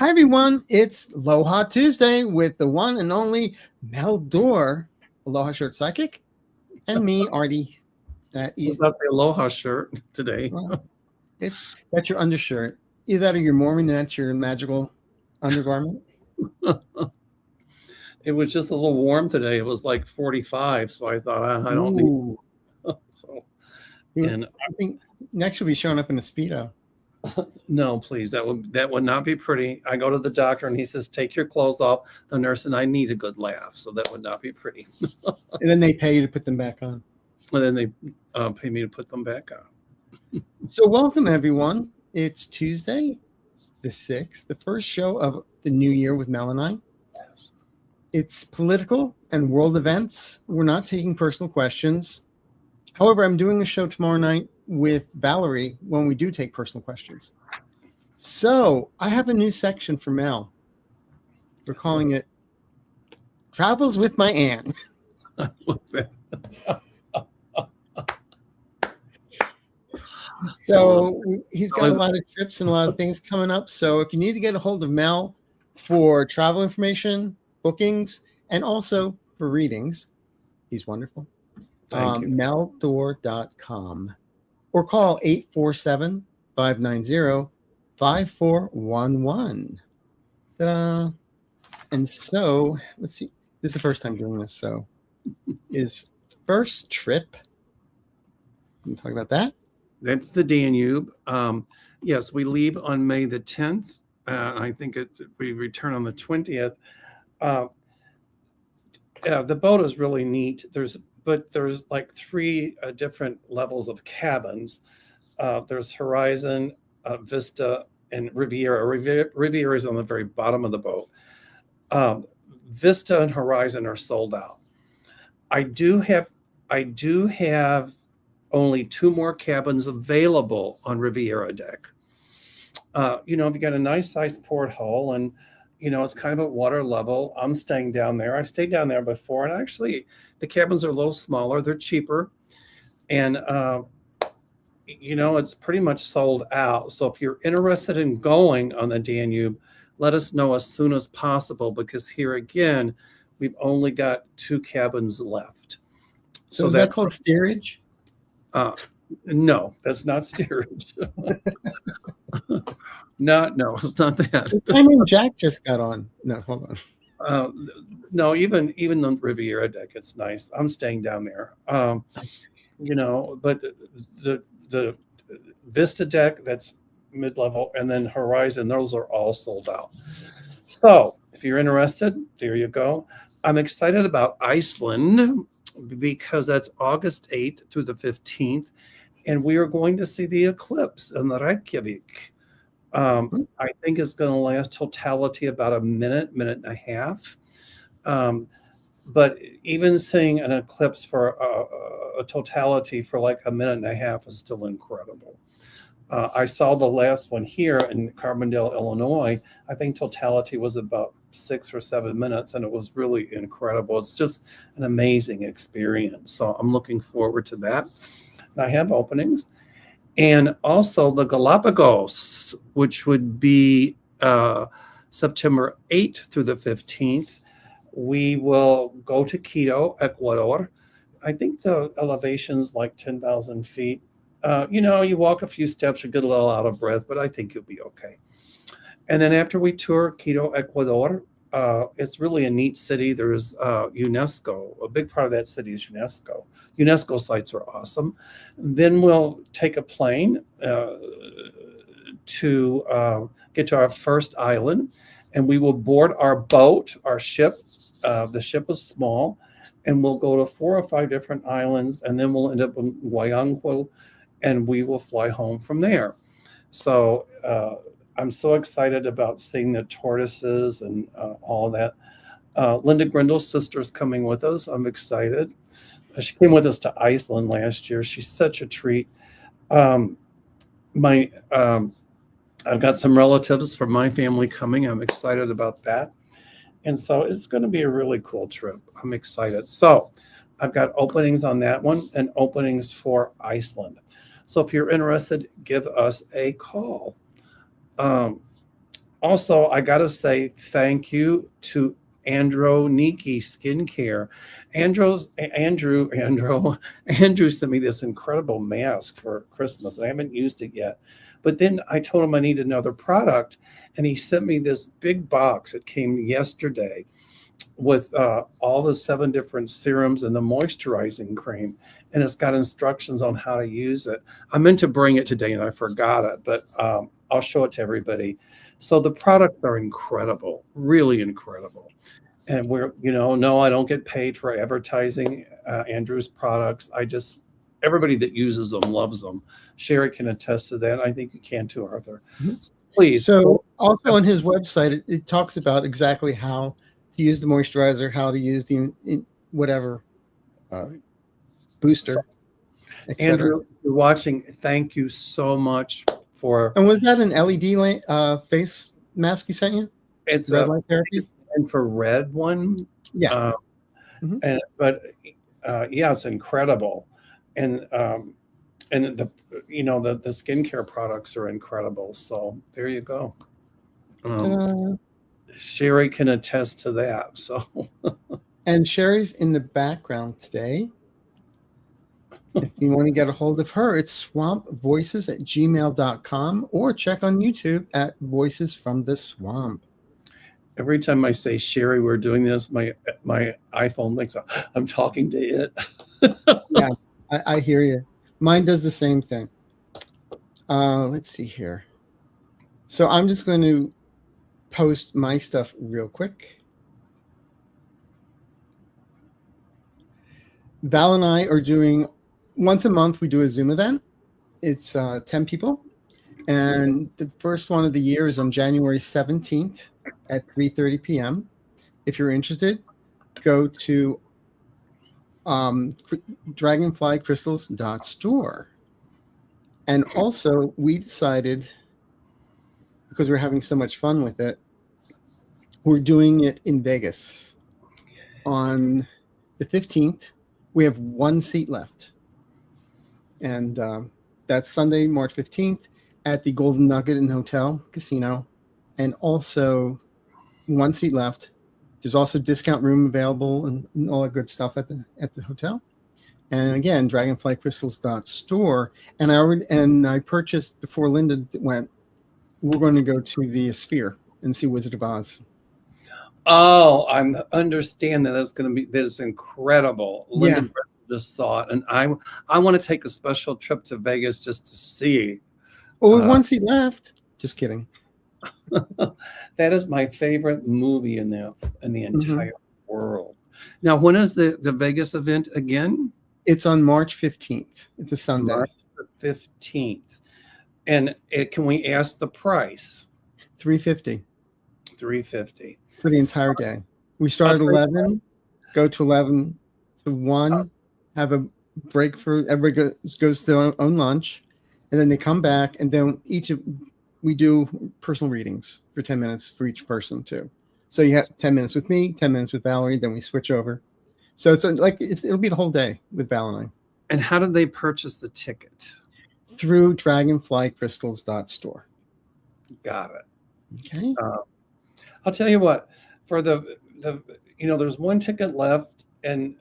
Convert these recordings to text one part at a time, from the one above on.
Hi, everyone. It's Aloha Tuesday with the one and only Mel Arthur, Aloha Shirt Psychic, and me, Artie. It's not the Aloha shirt today. Well, that's your undershirt. Either that or you're Mormon, and that's your magical undergarment. It was just a little warm today. It was like 45, so I thought I don't need. So, and I think next you'll be showing up in a Speedo. No, please. That would not be pretty. I go to the doctor and he says, "Take your clothes off." The nurse and I need a good laugh, so that would not be pretty. And then they pay you to put them back on. And then they pay me to put them back on. So welcome, everyone. It's Tuesday, the 6th, the first show of the new year with Mel and I. Yes. It's political and world events. We're not taking personal questions. However, I'm doing a show tomorrow night with Valerie when we do take personal questions. So I have a new section for Mel. We're calling it Travels with My Aunt. So he's got a lot of trips and a lot of things coming up. So if you need to get a hold of Mel for travel information, bookings, and also for readings, he's wonderful. meldor.com or call 847-590-5411. Ta-da. And so let's see. This is the first time doing this. So his first trip. Can you talk about that? That's the Danube. Yes, we leave on May the 10th. I think we return on the 20th. The boat is really neat. There's like three different levels of cabins. There's Horizon, Vista, and Riviera. Riviera is on the very bottom of the boat. Vista and Horizon are sold out. I do have only 2 more cabins available on Riviera deck. If you got a nice sized porthole and it's kind of at water level, I'm staying down there. I've stayed down there before, and actually the cabins are a little smaller. They're cheaper, and it's pretty much sold out. So if you're interested in going on the Danube, let us know as soon as possible, because here again, we've only got 2 cabins left. So is that called steerage? No, that's not steerage. No, it's not that. I mean, Jack just got on. No, hold on. No, even the Riviera deck, it's nice. I'm staying down there. But the Vista deck, that's mid-level, and then Horizon, those are all sold out. So if you're interested, there you go. I'm excited about Iceland because that's August 8th through the 15th, and we are going to see the eclipse in the Reykjavik. I think it's going to last totality about a minute and a half. But even seeing an eclipse for a totality for like a minute and a half is still incredible. I saw the last one here in Carbondale, Illinois. I think totality was about 6 or 7 minutes, and it was really incredible. It's just an amazing experience. So I'm looking forward to that. And I have openings. And also the Galapagos, which would be September 8th through the 15th. We will go to Quito, Ecuador. I think the elevation's like 10,000 feet. You walk a few steps, you get a little out of breath, but I think you'll be okay. And then after we tour Quito, Ecuador, it's really a neat city. There's UNESCO. A big part of that city is UNESCO. UNESCO sites are awesome. Then we'll take a plane to get to our first island, and we will board our boat, our ship. The ship is small, and we'll go to 4 or 5 different islands, and then we'll end up in Guayaquil, and we will fly home from there. So I'm so excited about seeing the tortoises and all of that. Linda Grindel's sister's coming with us. I'm excited. She came with us to Iceland last year. She's such a treat. I've got some relatives from my family coming. I'm excited about that. And so it's going to be a really cool trip. I'm excited. So I've got openings on that one and openings for Iceland. So if you're interested, give us a call. Also, I got to say thank you to Androniki Skincare. Andrew sent me this incredible mask for Christmas. I haven't used it yet, but then I told him I need another product, and he sent me this big box. It came yesterday with all the 7 different serums and the moisturizing cream, and it's got instructions on how to use it. I meant to bring it today and I forgot it, but I'll show it to everybody. So the products are incredible, really incredible. And no, I don't get paid for advertising Andrew's products. Everybody that uses them loves them. Sherry can attest to that. I think you can too, Arthur. Mm-hmm. So please. So also on his website, it talks about exactly how to use the moisturizer, how to use the whatever booster. Andrew, if you're watching, thank you so much for. And was that an LED face mask he sent you? It's red light therapy. Infrared one. Yeah. Yeah, it's incredible, and the skincare products are incredible. So there you go. Sherry can attest to that. So, and Sherry's in the background today. If you want to get a hold of her, it's swampvoices@gmail.com or check on YouTube at Voices from the Swamp. Every time I say Sherry, we're doing this, my iPhone thinks I'm talking to it. Yeah, I hear you. Mine does the same thing. Let's see here. So I'm just going to post my stuff real quick. Val and I are doing once a month. We do a Zoom event. It's 10 people, and the first one of the year is on January 17th at 3:30 p.m. If you're interested, go to dragonflycrystals.store. And also, we decided, because we're having so much fun with it, we're doing it in Vegas on the 15th. We have 1 seat left, and that's Sunday, March 15th at the Golden Nugget and Hotel Casino, and also 1 seat left. There's also discount room available and all that good stuff at the hotel. And again, dragonflycrystals.store. And I purchased before Linda went. We're going to go to the Sphere and see Wizard of Oz. Oh, I understand that that's incredible. Linda just saw it, and I want to take a special trip to Vegas just to see. Oh, 1 seat left. Just kidding. That is my favorite movie in the entire world. Now, when is the Vegas event again? It's on March 15th. It's a Sunday. March 15th. And can we ask the price? $350. $350 for the entire day. We start at 11, go to 11 to 1, have a break for everybody goes to their own lunch, and then they come back, and then we do personal readings for 10 minutes for each person too. So you have 10 minutes with me, 10 minutes with Valerie, then we switch over. So it'll be the whole day with Val and I. And how did they purchase the ticket? Through dragonflycrystals.store. Got it. Okay. I'll tell you what, for there's 1 ticket left, and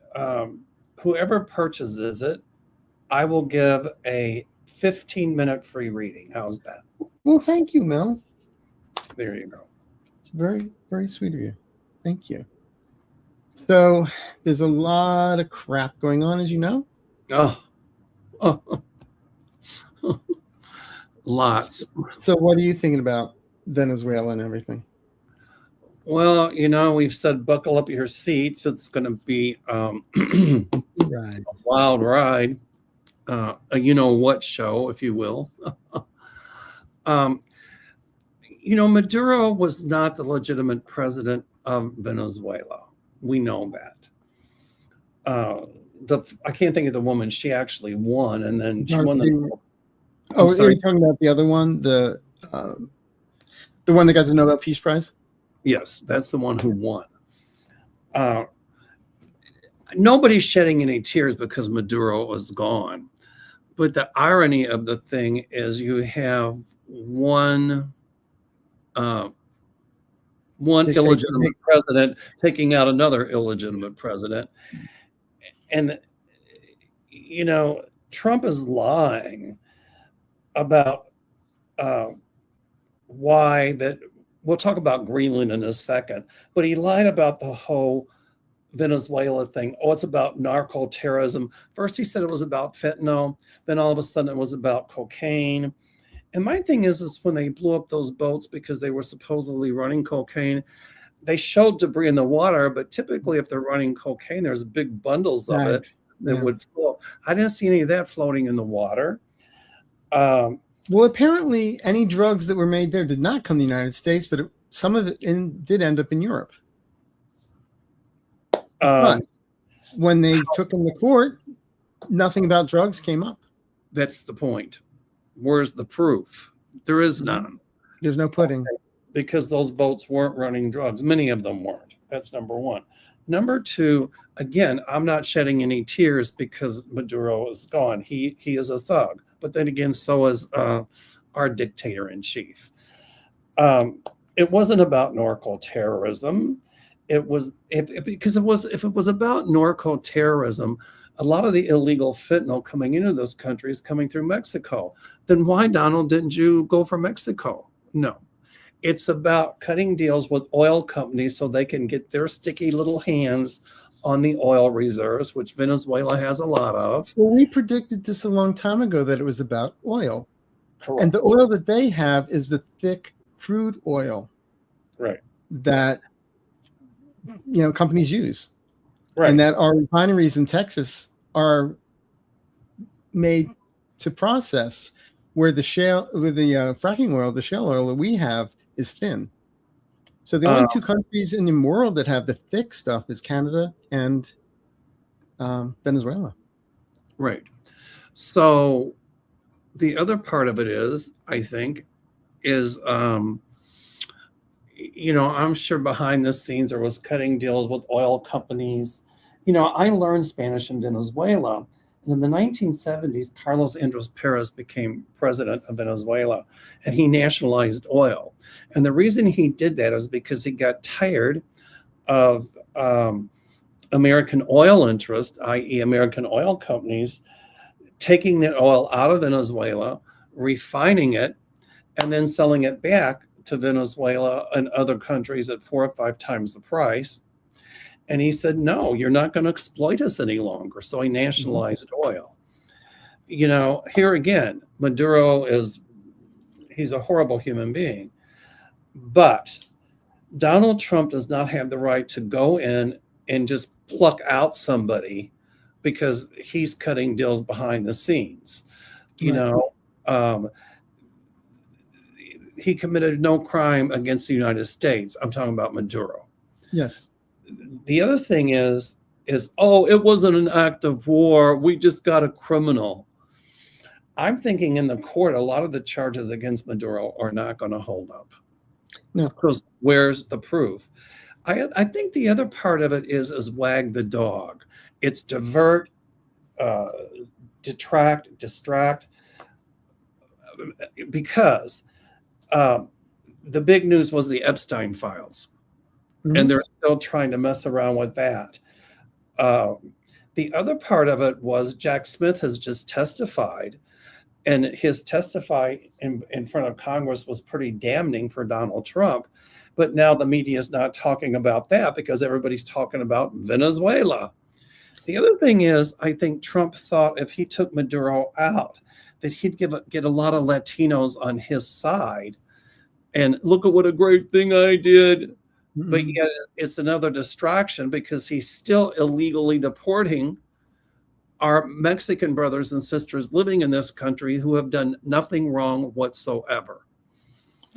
whoever purchases it, I will give a 15-minute free reading. How's that? Well, thank you, Mel. There you go. It's very, very sweet of you. Thank you. So there's a lot of crap going on, as you know. Lots. So what are you thinking about Venezuela and everything? Well, we've said buckle up your seats. It's going to be a wild ride, a what show, if you will. Maduro was not the legitimate president of Venezuela. We know that. I can't think of the woman. She actually won, and then she won the. Oh, are you talking about the other one, the one that got the Nobel Peace Prize? Yes, that's the one who won. Nobody's shedding any tears because Maduro was gone. But the irony of the thing is you have one one They illegitimate president taking out another illegitimate president. And, you know, Trump is lying about why that. We'll talk about Greenland in a second, but he lied about the whole Venezuela thing. Oh, it's about narco terrorism. First, he said it was about fentanyl. Then all of a sudden it was about cocaine. And my thing is when they blew up those boats because they were supposedly running cocaine, they showed debris in the water, but typically if they're running cocaine, there's big bundles of it that would float. I didn't see any of that floating in the water. Well, apparently any drugs that were made there did not come to the United States, but some of it did end up in Europe. But when they took them to court, nothing about drugs came up. That's the point. Where's the proof? There is none. There's no pudding. Because those boats weren't running drugs. Many of them weren't. That's number one. Number two, again, I'm not shedding any tears because Maduro is gone. He is a thug. But then again, so is our dictator in chief. It wasn't about narco terrorism. It was if it was about narco terrorism, a lot of the illegal fentanyl coming into this country is coming through Mexico. Then why, Donald, didn't you go for Mexico? No. It's about cutting deals with oil companies so they can get their sticky little hands on the oil reserves, which Venezuela has a lot of. Well, we predicted this a long time ago that it was about oil. Correct. And the oil that they have is the thick crude oil. Right. That, you know, companies use. Right. And that our refineries in Texas are made to process where the fracking oil, the shale oil that we have is thin. So the only two countries in the world that have the thick stuff is Canada and Venezuela. Right. So the other part of it is, I think, is, you know, I'm sure behind the scenes there was cutting deals with oil companies. You know, I learned Spanish in Venezuela. And in the 1970s, Carlos Andrés Pérez became president of Venezuela, and he nationalized oil. And the reason he did that is because he got tired of American oil interest, i.e. American oil companies, taking the oil out of Venezuela, refining it, and then selling it back to Venezuela and other countries at 4 or 5 times the price. And he said, no, you're not going to exploit us any longer. So he nationalized oil. You know, here again, Maduro he's a horrible human being. But Donald Trump does not have the right to go in and just pluck out somebody because he's cutting deals behind the scenes. You know, he committed no crime against the United States. I'm talking about Maduro. Yes. The other thing is, oh, it wasn't an act of war. We just got a criminal. I'm thinking in the court, a lot of the charges against Maduro are not going to hold up. No. Because where's the proof? I think the other part of it is wag the dog. It's divert, detract, distract. Because the big news was the Epstein files. Mm-hmm. And they're still trying to mess around with that. The other part of it was Jack Smith has just testified, and his testify in front of Congress was pretty damning for Donald Trump. But now the media is not talking about that because everybody's talking about Venezuela. The other thing is, I think Trump thought if he took Maduro out, that he'd get a lot of Latinos on his side. And look at what a great thing I did. But yet it's another distraction because he's still illegally deporting our Mexican brothers and sisters living in this country who have done nothing wrong whatsoever.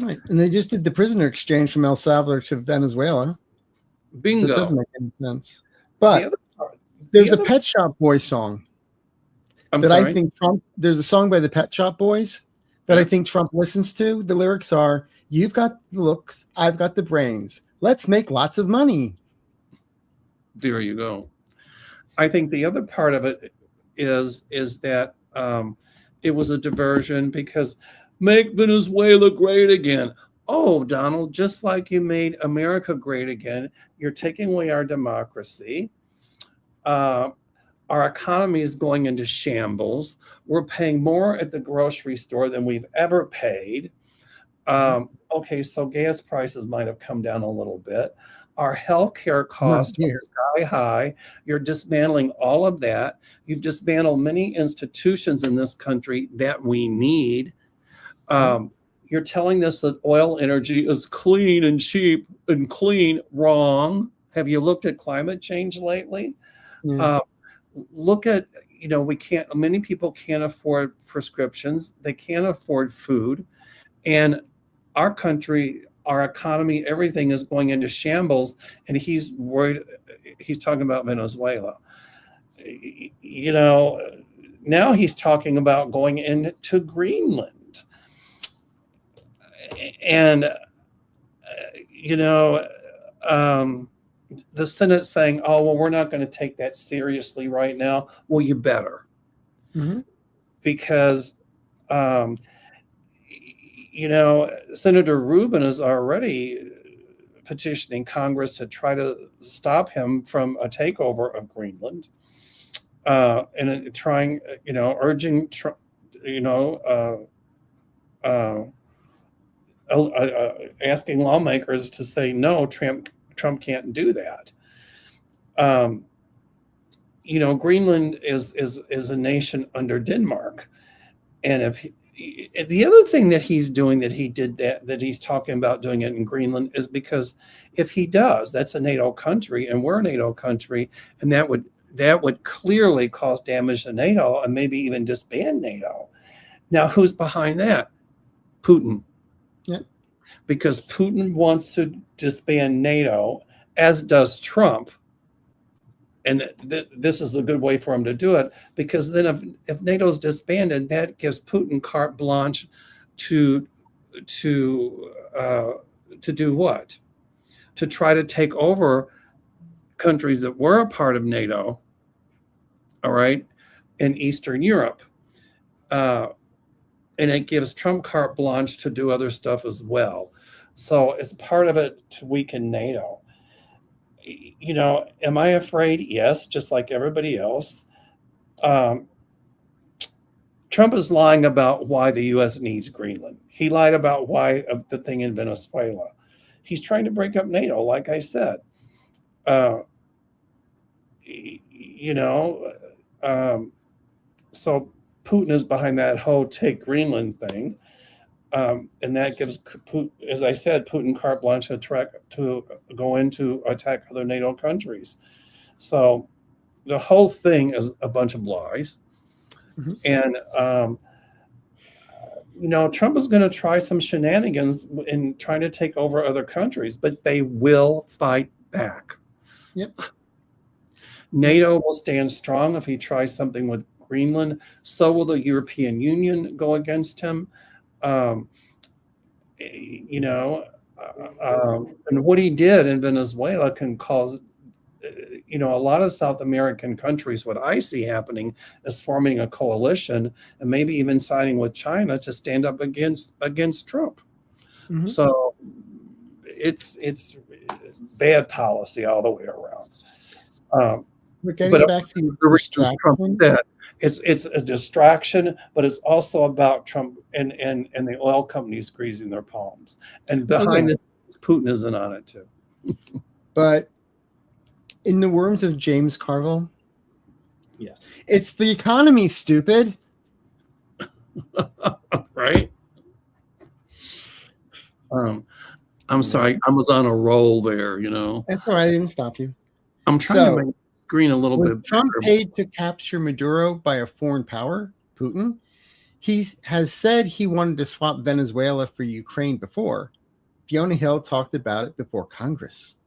Right. And they just did the prisoner exchange from El Salvador to Venezuela. Bingo. That doesn't make any sense. But there's a Pet Shop Boys song I think Trump, there's a song by the Pet Shop Boys that I think Trump listens to. The lyrics are, "You've got the looks, I've got the brains. Let's make lots of money." There you go. I think the other part of it is that it was a diversion because make Venezuela great again. oh, Donald, just like you made America great again, you're taking away our democracy. Our economy is going into shambles. We're paying more at the grocery store than we've ever paid. Okay, so gas prices might have come down a little bit. Our healthcare costs are sky high. You're dismantling all of that. You've dismantled many institutions in this country that we need. You're telling us that oil energy is clean and cheap and clean. Wrong. Have you looked at climate change lately? Yeah. Look at, many people can't afford prescriptions. They can't afford food. And our country, our economy, everything is going into shambles. And he's worried. He's talking about Venezuela. Now he's talking about going into Greenland. And, the Senate saying, oh, well, we're not going to take that seriously right now. Well, you better. Because, Senator Rubin is already petitioning Congress to try to stop him from a takeover of Greenland, and trying, urging, asking lawmakers to say, no, Trump can't do that. Greenland is a nation under Denmark. And the other thing that he's doing, that he's talking about doing it in Greenland, is because if he does, that's a NATO country and we're a NATO country, and that would clearly cause damage to NATO and maybe even disband NATO. Now, who's behind that? Putin. Yeah. Because Putin wants to disband NATO, as does Trump. And this is a good way for him to do it, because then if NATO's disbanded, that gives Putin carte blanche to do what? To try to take over countries that were a part of NATO, all right, in Eastern Europe. And it gives Trump carte blanche to do other stuff as well. So it's part of it to weaken NATO. Am I afraid? Yes, just like everybody else. Trump is lying about why the U.S. needs Greenland. He lied about why of the thing in Venezuela. He's trying to break up NATO, like I said. So Putin is behind that whole take Greenland thing. And that gives, as I said, Putin carte blanche to go in to attack other NATO countries. So the whole thing is a bunch of lies. And, Trump is going to try some shenanigans in trying to take over other countries, but they will fight back. Yep. NATO will stand strong if he tries something with Greenland. So will the European Union go against him. And what he did in Venezuela can cause, a lot of South American countries, what I see happening is forming a coalition and maybe even siding with China to stand up against Trump. So it's bad policy all the way around. But getting back to the distraction, it's a distraction, but it's also about Trump and the oil companies greasing their palms. And behind this, Putin is in on it too. But in the words of James Carville, yes, it's the economy, stupid. Right? I'm sorry, I was on a roll there, That's all right, I didn't stop you. I'm trying to make the screen a little bit Trump better. paid to capture Maduro by a foreign power, Putin. He has said he wanted to swap Venezuela for Ukraine before. Fiona Hill talked about it before Congress.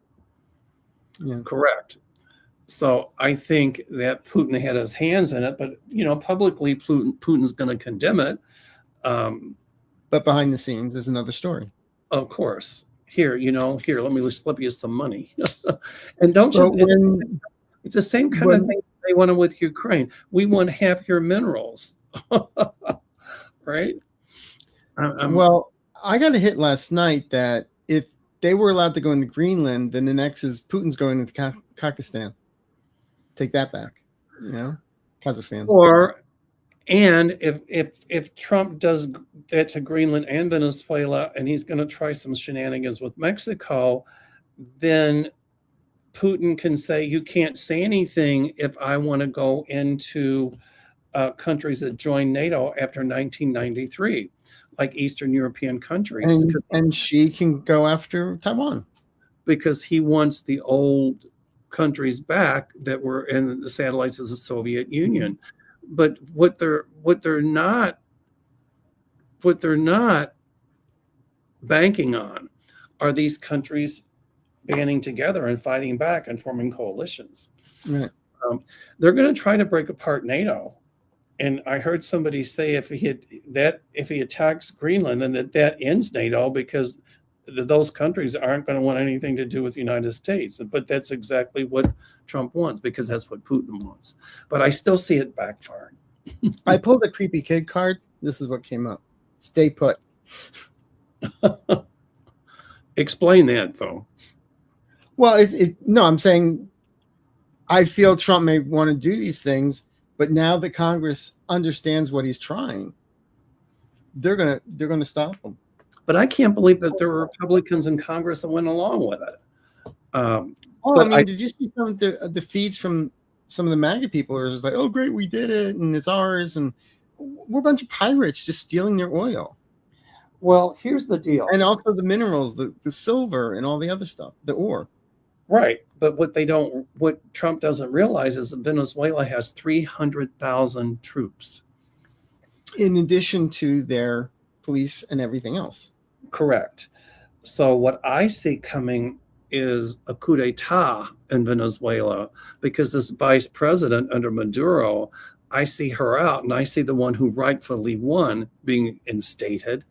Yeah. Correct. So I think that Putin had his hands in it, but publicly Putin's going to condemn it. But behind the scenes is another story. Of course. Here, let me slip you some money. And don't you? It's the same kind of thing they wanted with Ukraine. We want half your minerals, right? I got a hit last night that if they were allowed to go into Greenland, then the next is Putin's going into Kazakhstan. Take that back, Kazakhstan. And if Trump does that to Greenland and Venezuela, and he's going to try some shenanigans with Mexico, then Putin can say, you can't say anything if I want to go into countries that joined NATO after 1993, like Eastern European countries. And she can go after Taiwan. Because he wants the old countries back that were in the satellites of the Soviet Union. But what they're not banking on are these countries banding together and fighting back and forming coalitions. Right. They're going to try to break apart NATO. And I heard somebody say if he attacks Greenland, then that ends NATO, because those countries aren't going to want anything to do with the United States. But that's exactly what Trump wants, because that's what Putin wants. But I still see it backfiring. I pulled a creepy kid card. This is what came up. Stay put. Explain that, though. Well, no, I'm saying I feel Trump may want to do these things, but now that Congress understands what he's trying, they're gonna stop him. But I can't believe that there were Republicans in Congress that went along with it. Did you see some of the feeds from some of the MAGA people? It was just like, oh, great, we did it, and it's ours, and we're a bunch of pirates just stealing their oil. Well, here's the deal. And also the minerals, the silver, and all the other stuff, the ore. Right. But what Trump doesn't realize is that Venezuela has 300,000 troops. In addition to their police and everything else. Correct. So what I see coming is a coup d'etat in Venezuela, because this vice president under Maduro, I see her out, and I see the one who rightfully won being instated.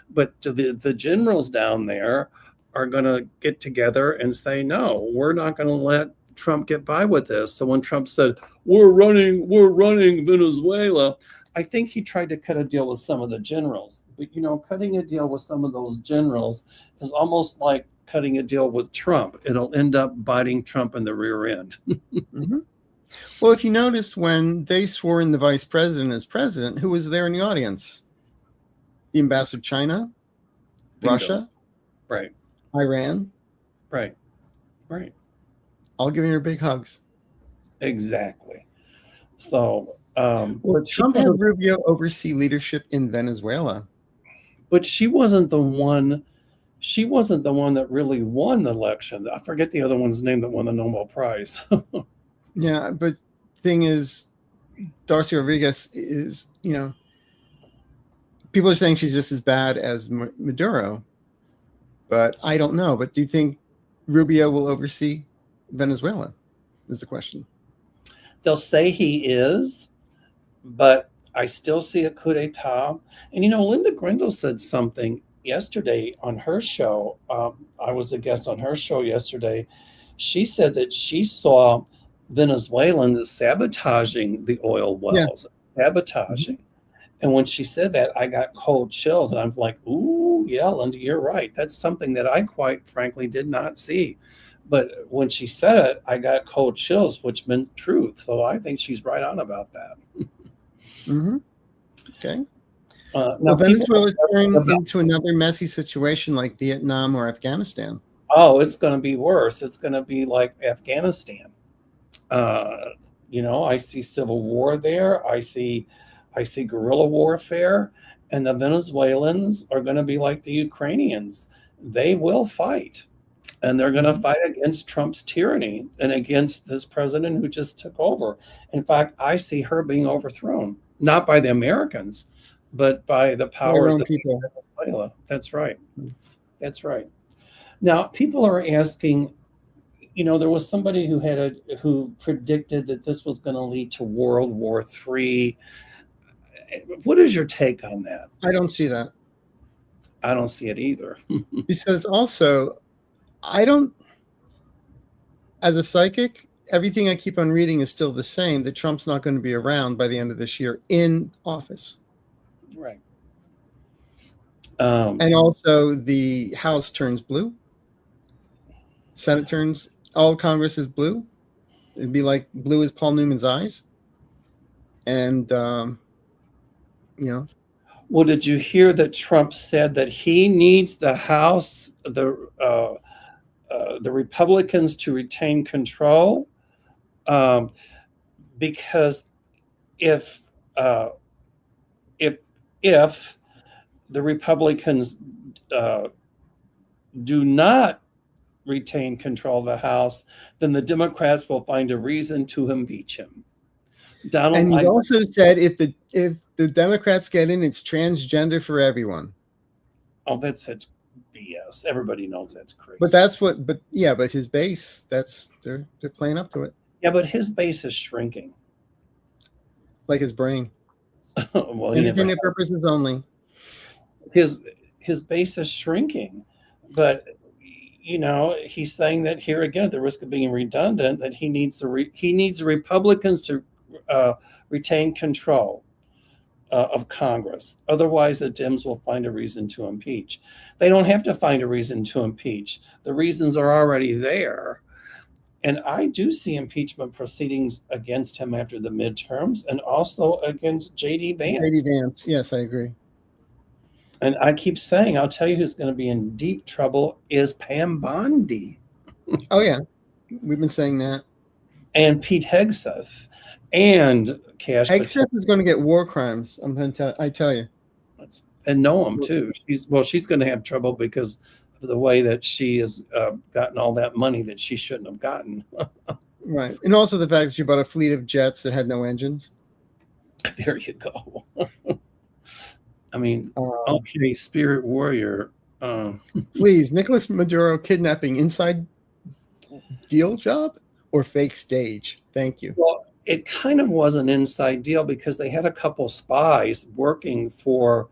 But the generals down there are going to get together and say, no, we're not going to let Trump get by with this. So when Trump said, we're running Venezuela, I think he tried to cut a deal with some of the generals. But, cutting a deal with some of those generals is almost like cutting a deal with Trump. It'll end up biting Trump in the rear end. Mm-hmm. Well, if you noticed, when they swore in the vice president as president, who was there in the audience? The ambassador of China, Bingo. Russia, Right, Iran, right. all giving her big hugs. Exactly. So, but Trump had Rubio oversee leadership in Venezuela. But she wasn't the one. She wasn't the one that really won the election. I forget the other one's name that won the Nobel Prize. Yeah, but thing is, Darcy Rodriguez is, people are saying she's just as bad as Maduro, but I don't know. But do you think Rubio will oversee Venezuela? Is the question. They'll say he is, but I still see a coup d'etat. And, Linda Grindle said something yesterday on her show. I was a guest on her show yesterday. She said that she saw Venezuelans sabotaging the oil wells, sabotaging. Mm-hmm. And when she said that, I got cold chills, and I'm like, ooh, yeah, Linda, you're right. That's something that I quite frankly did not see. But when she said it, I got cold chills, which meant truth. So I think she's right on about that. Mm-hmm. Okay. Now Venezuela turned into another messy situation like Vietnam or Afghanistan. Oh, it's going to be worse. It's going to be like Afghanistan. I see civil war there. I see guerrilla warfare, and the Venezuelans are going to be like the Ukrainians. They will fight, and they're going to fight against Trump's tyranny and against this president who just took over. In fact, I see her being overthrown, not by the Americans, but by the powers that be in Venezuela. That's right. That's right. Now, people are asking, there was somebody who predicted that this was going to lead to World War III. What is your take on that? I don't see that. I don't see it either. Because also, as a psychic, everything I keep on reading is still the same, that Trump's not going to be around by the end of this year in office. Right. And also the House turns blue. Senate turns, all Congress is blue. It'd be like blue as Paul Newman's eyes. And, Well, did you hear that Trump said that he needs the House, the Republicans to retain control? Because if the Republicans do not retain control of the House, then the Democrats will find a reason to impeach him. And he also said if the Democrats get in, it's transgender for everyone. Oh, that's such BS. Everybody knows that's crazy. But his base, they're playing up to it. Yeah, but his base is shrinking. Like his brain. Well, entertainment purposes only. His base is shrinking, but he's saying that here again, at the risk of being redundant, that he needs the Republicans to retain control of Congress. Otherwise, the Dems will find a reason to impeach. They don't have to find a reason to impeach. The reasons are already there. And I do see impeachment proceedings against him after the midterms and also against J.D. Vance. J.D. Vance, yes, I agree. And I keep saying, I'll tell you who's going to be in deep trouble is Pam Bondi. Oh, yeah. We've been saying that. And Pete Hegseth. And Cash Hegseth is going to get war crimes. I'm going to tell you. And Noam, too. She's going to have trouble because of the way that she has gotten all that money that she shouldn't have gotten. Right. And also the fact that she bought a fleet of jets that had no engines. There you go. I mean, okay, Spirit Warrior. Please, Nicolas Maduro kidnapping inside deal job or fake stage? Thank you. Well, it kind of was an inside deal because they had a couple spies working for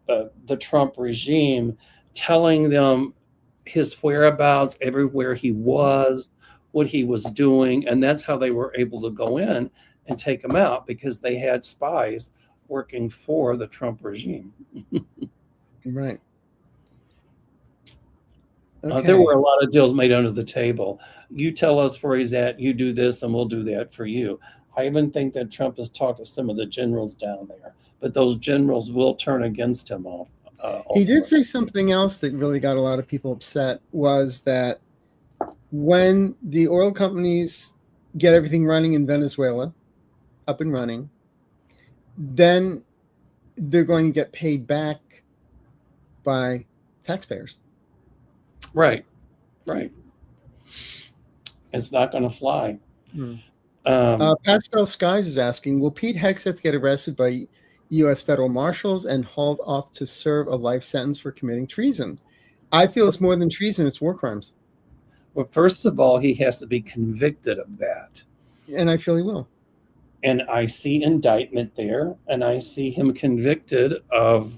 the Trump regime, telling them his whereabouts, everywhere he was, what he was doing, and that's how they were able to go in and take him out, because they had spies working for the Trump regime. Right. Okay. There were a lot of deals made under the table. You tell us where he's at, you do this, and we'll do that for you. I even think that Trump has talked to some of the generals down there, but those generals will turn against him. He did say something else that really got a lot of people upset, was that when the oil companies get everything running in Venezuela, up and running, then they're going to get paid back by taxpayers. Right. It's not going to fly. Pastel Skies is asking, will Pete Hegseth get arrested by U.S. federal marshals and hauled off to serve a life sentence for committing treason? I feel it's more than treason, it's war crimes. Well, first of all, he has to be convicted of that. And I feel he will. And I see indictment there, and I see him convicted of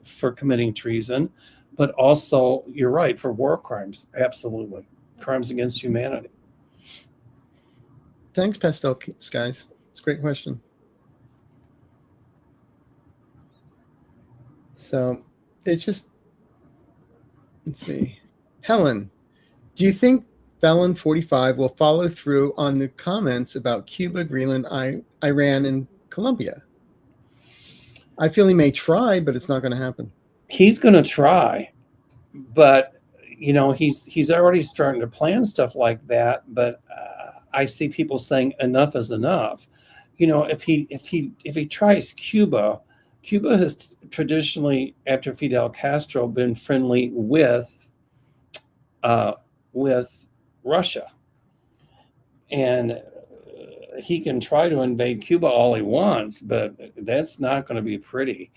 for committing treason, but also, you're right, for war crimes. Absolutely. Crimes against humanity. Thanks, Pastel Skies. It's a great question. So it's just, let's see. Helen, do you think Felon 45 will follow through on the comments about Cuba, Greenland, Iran, and Colombia? I feel he may try, but it's not going to happen. He's going to try, but he's already starting to plan stuff like that. But I see people saying enough is enough. If he tries Cuba has traditionally, after Fidel Castro, been friendly with Russia, and he can try to invade Cuba all he wants, but that's not going to be pretty.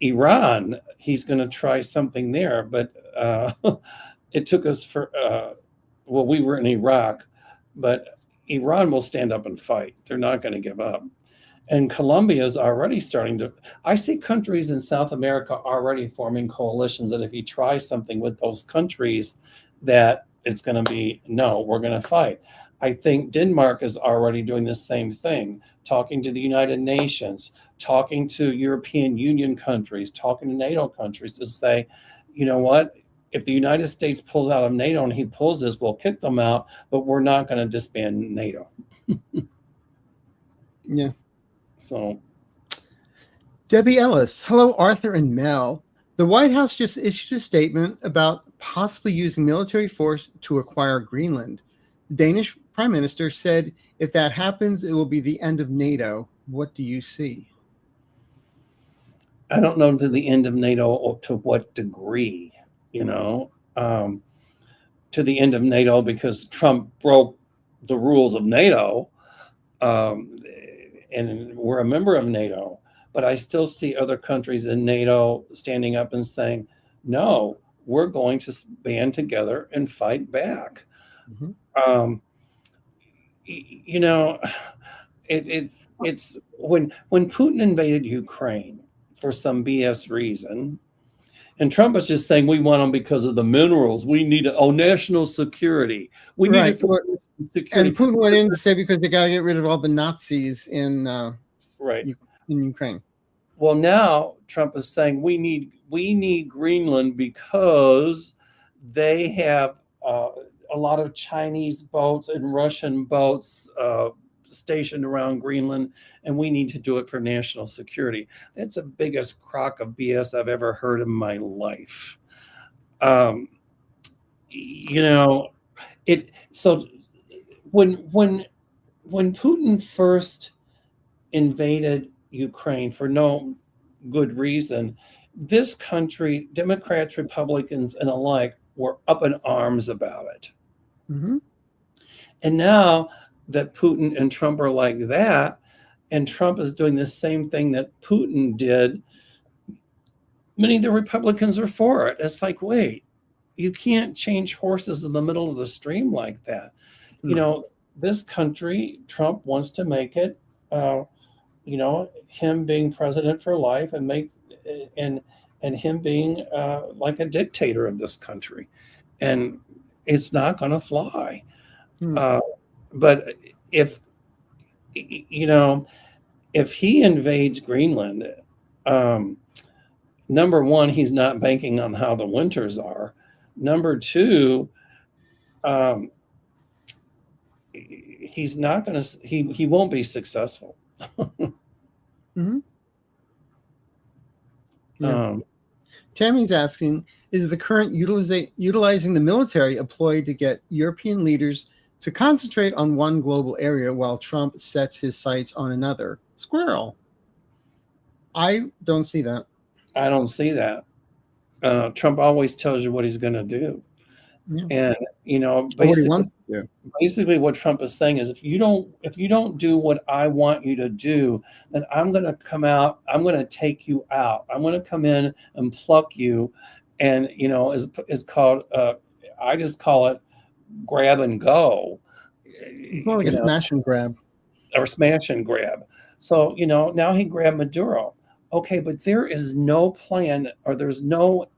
Iran, he's going to try something there, but it took us we were in Iraq, but Iran will stand up and fight. They're not going to give up. And Colombia is already I see countries in South America already forming coalitions that if he tries something with those countries, that it's going to be, no, we're going to fight. I think Denmark is already doing the same thing, talking to the United Nations, talking to European Union countries, talking to NATO countries to say, you know what, if the United States pulls out of NATO and he pulls this, we'll kick them out, but we're not going to disband NATO. Yeah. So, Debbie Ellis, hello, Arthur and Mel. The White House just issued a statement about possibly using military force to acquire Greenland. The Danish Prime Minister said if that happens, it will be the end of NATO. What do you see? I don't know to the end of NATO or to what degree, to the end of NATO, because Trump broke the rules of NATO, and we're a member of NATO. But I still see other countries in NATO standing up and saying, no, we're going to band together and fight back. Mm-hmm. It's when Putin invaded Ukraine for some BS reason, and Trump was just saying we want them because of the minerals. We need national security. We need it for security. And Putin went in to say because they got to get rid of all the Nazis in Ukraine. Well, now Trump is saying we need Greenland because they have a lot of Chinese boats and Russian boats stationed around Greenland, and we need to do it for national security. That's the biggest crock of BS I've ever heard in my life. So when Putin first invaded Ukraine for no good reason, this country, Democrats, Republicans, and alike, were up in arms about it. Mm-hmm. And now that Putin and Trump are like that, and Trump is doing the same thing that Putin did, many of the Republicans are for it. It's like, wait, you can't change horses in the middle of the stream like that. Mm. This country, Trump wants to make it, him being president for life and him being like a dictator of this country. And it's not going to fly. Mm. But if he invades Greenland, number one, he's not banking on how the winters are. Number two, he's not going to. He won't be successful. Mm-hmm. Yeah. Tammy's asking, is the current utilizing the military a ploy to get European leaders to concentrate on one global area while Trump sets his sights on another? Squirrel. I don't see that. I don't see that. Trump always tells you what he's going to do. Yeah. And, basically what Trump is saying is if you don't do what I want you to do, then I'm going to come out, I'm going to take you out. I'm going to come in and pluck you. And, it's called, I just call it grab and go. It's more like a smash and grab. Or smash and grab. So, now he grabbed Maduro. Okay, but there is no plan, or there's no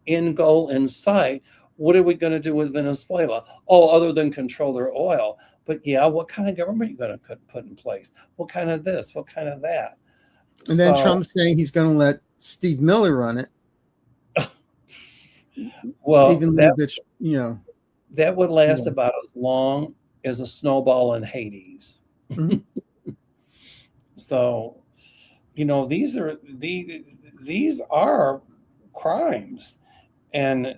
end goal in sight. What are we going to do with Venezuela? Other than control their oil. But what kind of government are you going to put in place? What kind of this? What kind of that? And then Trump's saying he's going to let Steve Miller run it. Well, Stephen Levitch, that would last about as long as a snowball in Hades. Mm-hmm. So, these are crimes, and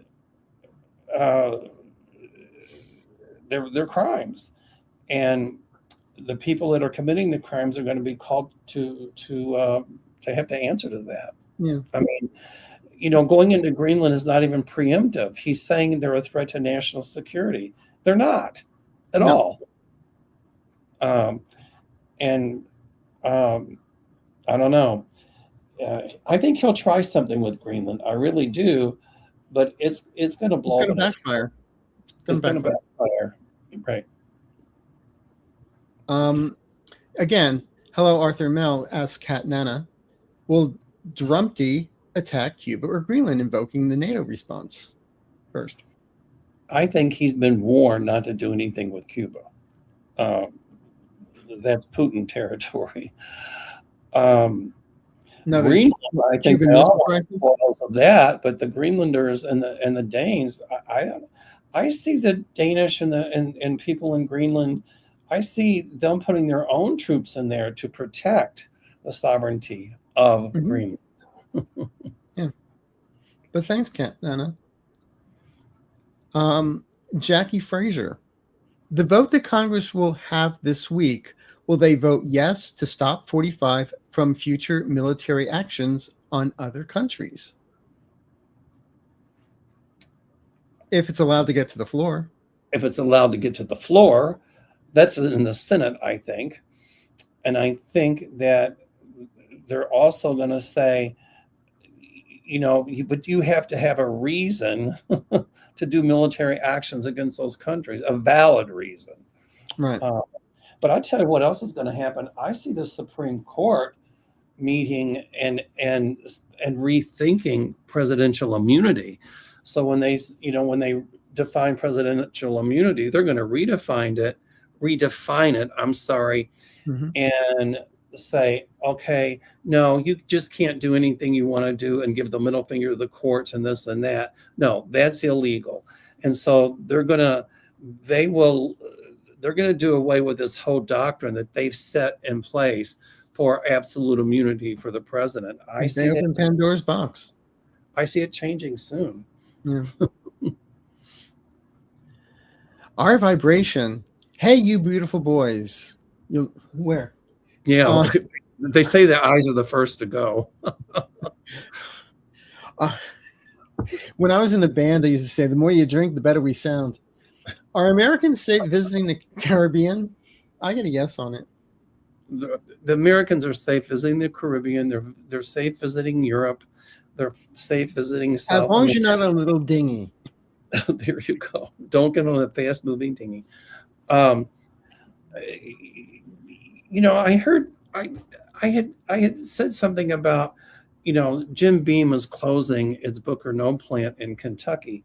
they're crimes, and the people that are committing the crimes are going to be called to have to answer to that. Yeah. I mean, going into Greenland is not even preemptive. He's saying they're a threat to national security. They're not at all. I don't know. I think he'll try something with Greenland. I really do, but it's going to blow. It's going to backfire. It's going to backfire. Right. Again, hello, Arthur Mel, asks Kat Nana. Will Drumpty attack Cuba or Greenland, invoking the NATO response first? I think he's been warned not to do anything with Cuba. That's Putin territory. Another Greenland, I think Cuban they all Missile want Crisis. spoils of that, but the Greenlanders and the Danes, I see the Danish and people in Greenland. I see them putting their own troops in there to protect the sovereignty of Mhm. Greenland. Yeah, but thanks, Anna. Jackie Fraser. The vote that Congress will have this week, will they vote yes to stop 45 from future military actions on other countries? If it's allowed to get to the floor. If it's allowed to get to the floor, that's in the Senate, I think. And I think that they're also going to say, but you have to have a reason to do military actions against those countries, a valid reason. Right. But I tell you what else is going to happen. I see the Supreme Court meeting and rethinking presidential immunity. So when they define presidential immunity, they're going to redefine it. I'm sorry, Mm-hmm. and say, okay, no, you just can't do anything you want to do and give the middle finger to the courts and this and that. No, that's illegal. And so they're going to do away with this whole doctrine that they've set in place for absolute immunity for the president. They open Pandora's box. I see it changing soon. Yeah. Our vibration. Hey, you beautiful boys. Where? Yeah, they say the eyes are the first to go. When I was in a band, I used to say, the more you drink, the better we sound. Are Americans safe visiting the Caribbean? I get a yes on it. The Americans are safe visiting the Caribbean. They're safe visiting Europe. They're safe visiting South As long America. as you're not on a little dinghy. There you go. Don't get on a fast-moving dinghy. I heard I had said something about, Jim Beam was closing its Book or No plant in Kentucky,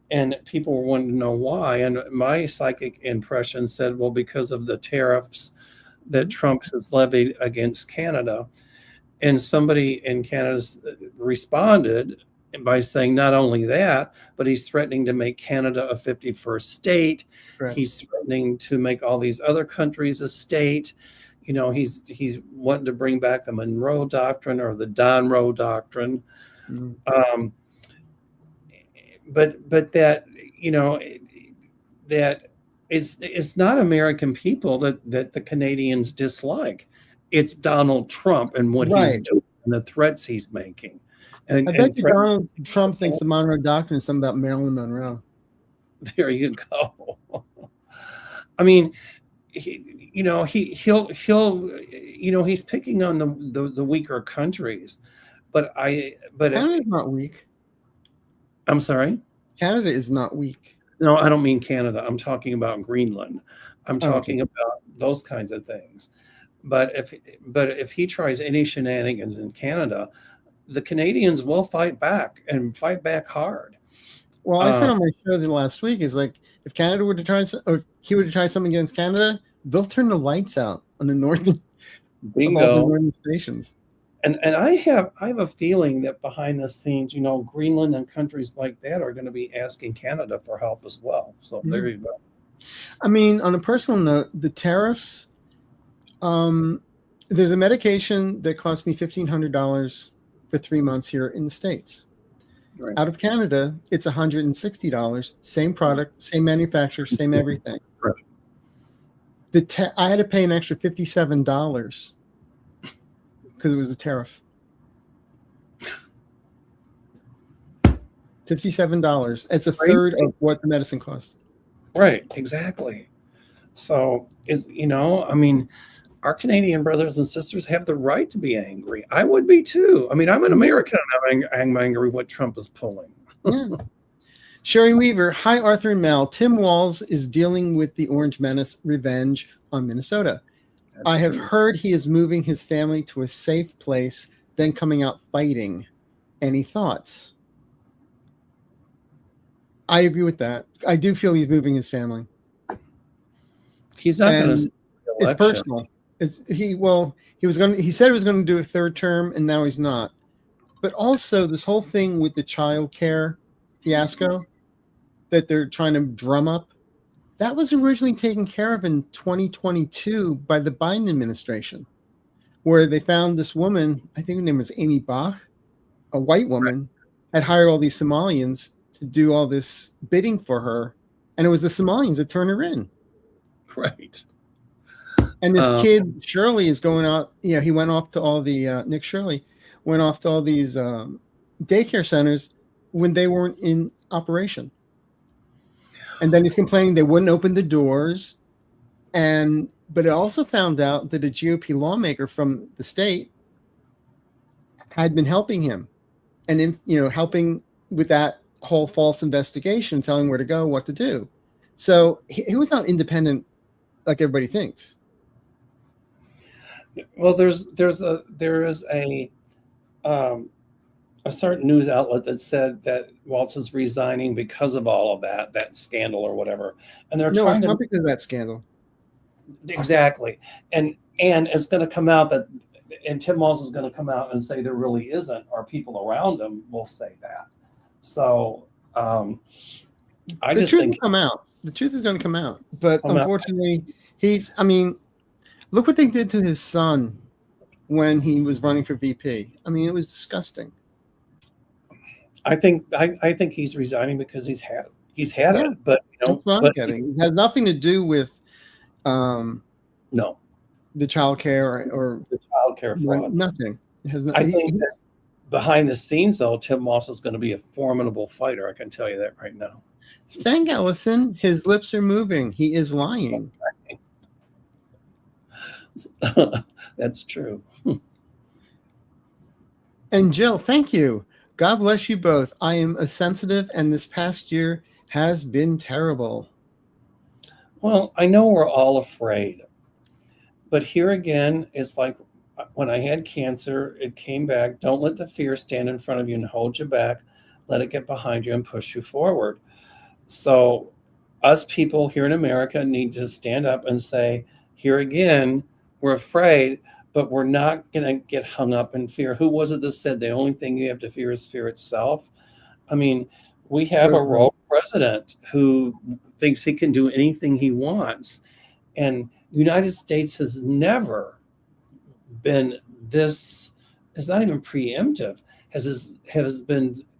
and people were wanting to know why. And my psychic impression said, well, because of the tariffs that Trump has levied against Canada. And somebody in Canada responded by saying not only that, but he's threatening to make Canada a 51st state. Right. He's threatening to make all these other countries a state. He's wanting to bring back the Monroe Doctrine or the Donroe Doctrine. Mm-hmm. But that that it's not American people that the Canadians dislike. It's Donald Trump and what he's doing and the threats he's making. And I bet you Donald Trump thinks the Monroe Doctrine is something about Marilyn Monroe. There you go. I mean, he'll he's picking on the weaker countries, but Canada's not weak. I'm sorry? Canada is not weak. No, I don't mean Canada. I'm talking about Greenland. I'm talking about those kinds of things. But if he tries any shenanigans in Canada, the Canadians will fight back and fight back hard. Well, I said on my show last week is like, if Canada were to try, or if he were to try something against Canada, they'll turn the lights out on the northern, Bingo. Of all the northern stations. And I have a feeling that behind the scenes, Greenland and countries like that are going to be asking Canada for help as well. So there you go. I mean, on a personal note, the tariffs. There's a medication that cost me $1,500 for 3 months here in the States. Right. Out of Canada, it's $160. Same product, same manufacturer, same everything. Right. I had to pay an extra $57 because it was a tariff. $57. It's a third of what the medicine cost. Right, exactly. So I mean, our Canadian brothers and sisters have the right to be angry. I would be too. I mean, I'm an American and I'm angry what Trump is pulling. Yeah. Sherry Weaver, hi, Arthur and Mel. Tim Walz is dealing with the Orange Menace revenge on Minnesota. That's I have heard he is moving his family to a safe place, then coming out fighting. Any thoughts? I agree with that. I do feel he's moving his family. He's not going to. It's personal. he said he was going to do a third term, and now he's not. But also this whole thing with the child care fiasco that they're trying to drum up, that was originally taken care of in 2022 by the Biden administration, where they found this woman, I think her name was Amy Bach, a white woman, had hired all these Somalians to do all this bidding for her, and it was the Somalians that turned her in. Right. And the kid Shirley is going out. He went off to all the Nick Shirley went off to all these daycare centers when they weren't in operation. And then he's complaining they wouldn't open the doors. But it also found out that a GOP lawmaker from the state had been helping him, and helping with that whole false investigation, telling where to go, what to do. So he was not independent like everybody thinks. Well, there is a certain news outlet that said that Waltz is resigning because of all of that scandal or whatever, and they're trying it's not because of that scandal. Exactly, and it's going to come out and Tim Walz is going to come out and say there really isn't, or people around him will say that. So the truth will come out. The truth is going to come out, but unfortunately, look what they did to his son when he was running for VP. It was disgusting. I think he's resigning because he's had it, but it has nothing to do with no, the child care or the child care fraud. Nothing. I think that behind the scenes, though, Tim Walz is going to be a formidable fighter. I can tell you that right now. Thank Ellison. His lips are moving. He is lying. That's true. And Jill, thank you. God bless you both. I am a sensitive, and this past year has been terrible. Well, I know we're all afraid, but here again, it's like when I had cancer, it came back. Don't let the fear stand in front of you and hold you back. Let it get behind you and push you forward. So us people here in America need to stand up and say, here again, we're afraid, but we're not going to get hung up in fear. Who was it that said the only thing you have to fear is fear itself? We have a rogue president who thinks he can do anything he wants. And the United States has never been this, it's not even preemptive, has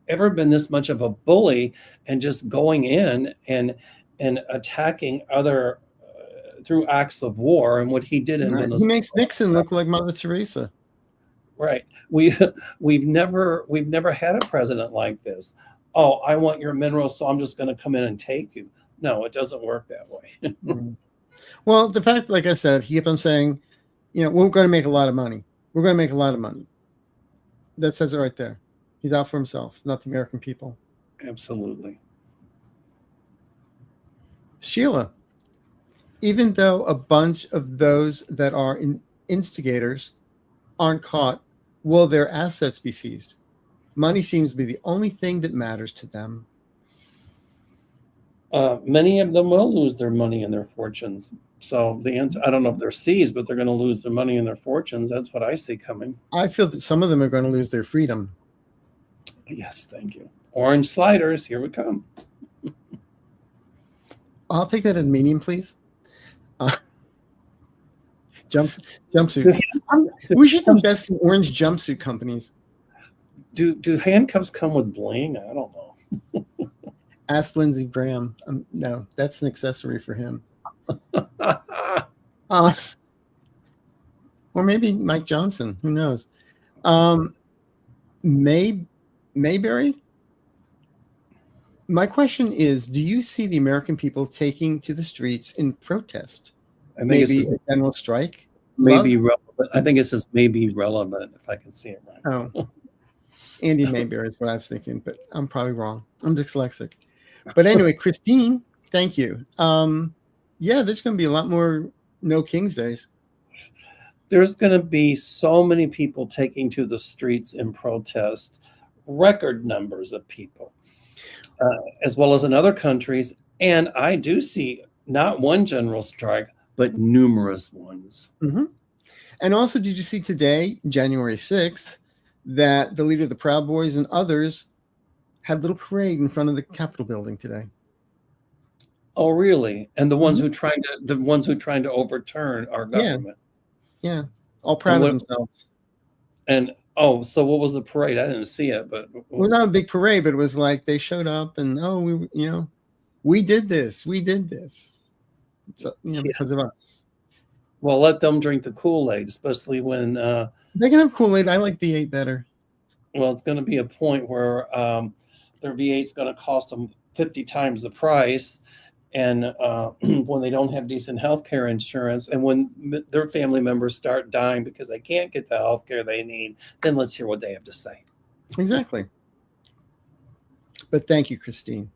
ever been this much of a bully and just going in and attacking other through acts of war. And what he did in Venezuela, he makes Nixon look like Mother Teresa. Right. We've never had a president like this. Oh, I want your minerals, so I'm just going to come in and take you. No, it doesn't work that way. Well, the fact, like I said, he kept on saying, we're going to make a lot of money. We're going to make a lot of money. That says it right there. He's out for himself, not the American people. Absolutely. Sheila, even though a bunch of those that are instigators aren't caught, will their assets be seized? Money seems to be the only thing that matters to them. Many of them will lose their money and their fortunes. So the answer, I don't know if they're seized, but they're going to lose their money and their fortunes. That's what I see coming. I feel that some of them are going to lose their freedom. Yes, thank you. Orange sliders, here we come. I'll take that in medium, please. Jumpsuits. We should invest in orange jumpsuit companies. Do handcuffs come with bling? I don't know. Ask Lindsey Graham. No, that's an accessory for him. Or maybe Mike Johnson. Who knows? Mayberry? My question is, do you see the American people taking to the streets in protest? Maybe a general strike? Maybe relevant. I think it says maybe relevant, if I can see it right. Oh. Andy Mayberry is what I was thinking, but I'm probably wrong. I'm dyslexic. But anyway, Christine, thank you. Yeah, there's going to be a lot more No King's Days. There's going to be so many people taking to the streets in protest, record numbers of people, as well as in other countries. And I do see not one general strike, but numerous ones. Mm-hmm. And also, did you see today, January 6th, that the leader of the Proud Boys and others had a little parade in front of the Capitol building today? Oh, really? And the ones Mhm. who trying to overturn our Yeah, government. yeah. All And proud of themselves. so what was the parade? I didn't see it, but Well, not a big parade, but it was like they showed up and, we did this. We did this. So, yeah. because of us. Well, let them drink the Kool-Aid, especially when They can have Kool-Aid. I like V8 better. well, it's going to be a point where their V8 is going to cost them 50 times the price, and when they don't have decent health care insurance, and when their family members start dying because they can't get the health care they need, then let's hear what they have to say. Exactly. But thank you, Christine.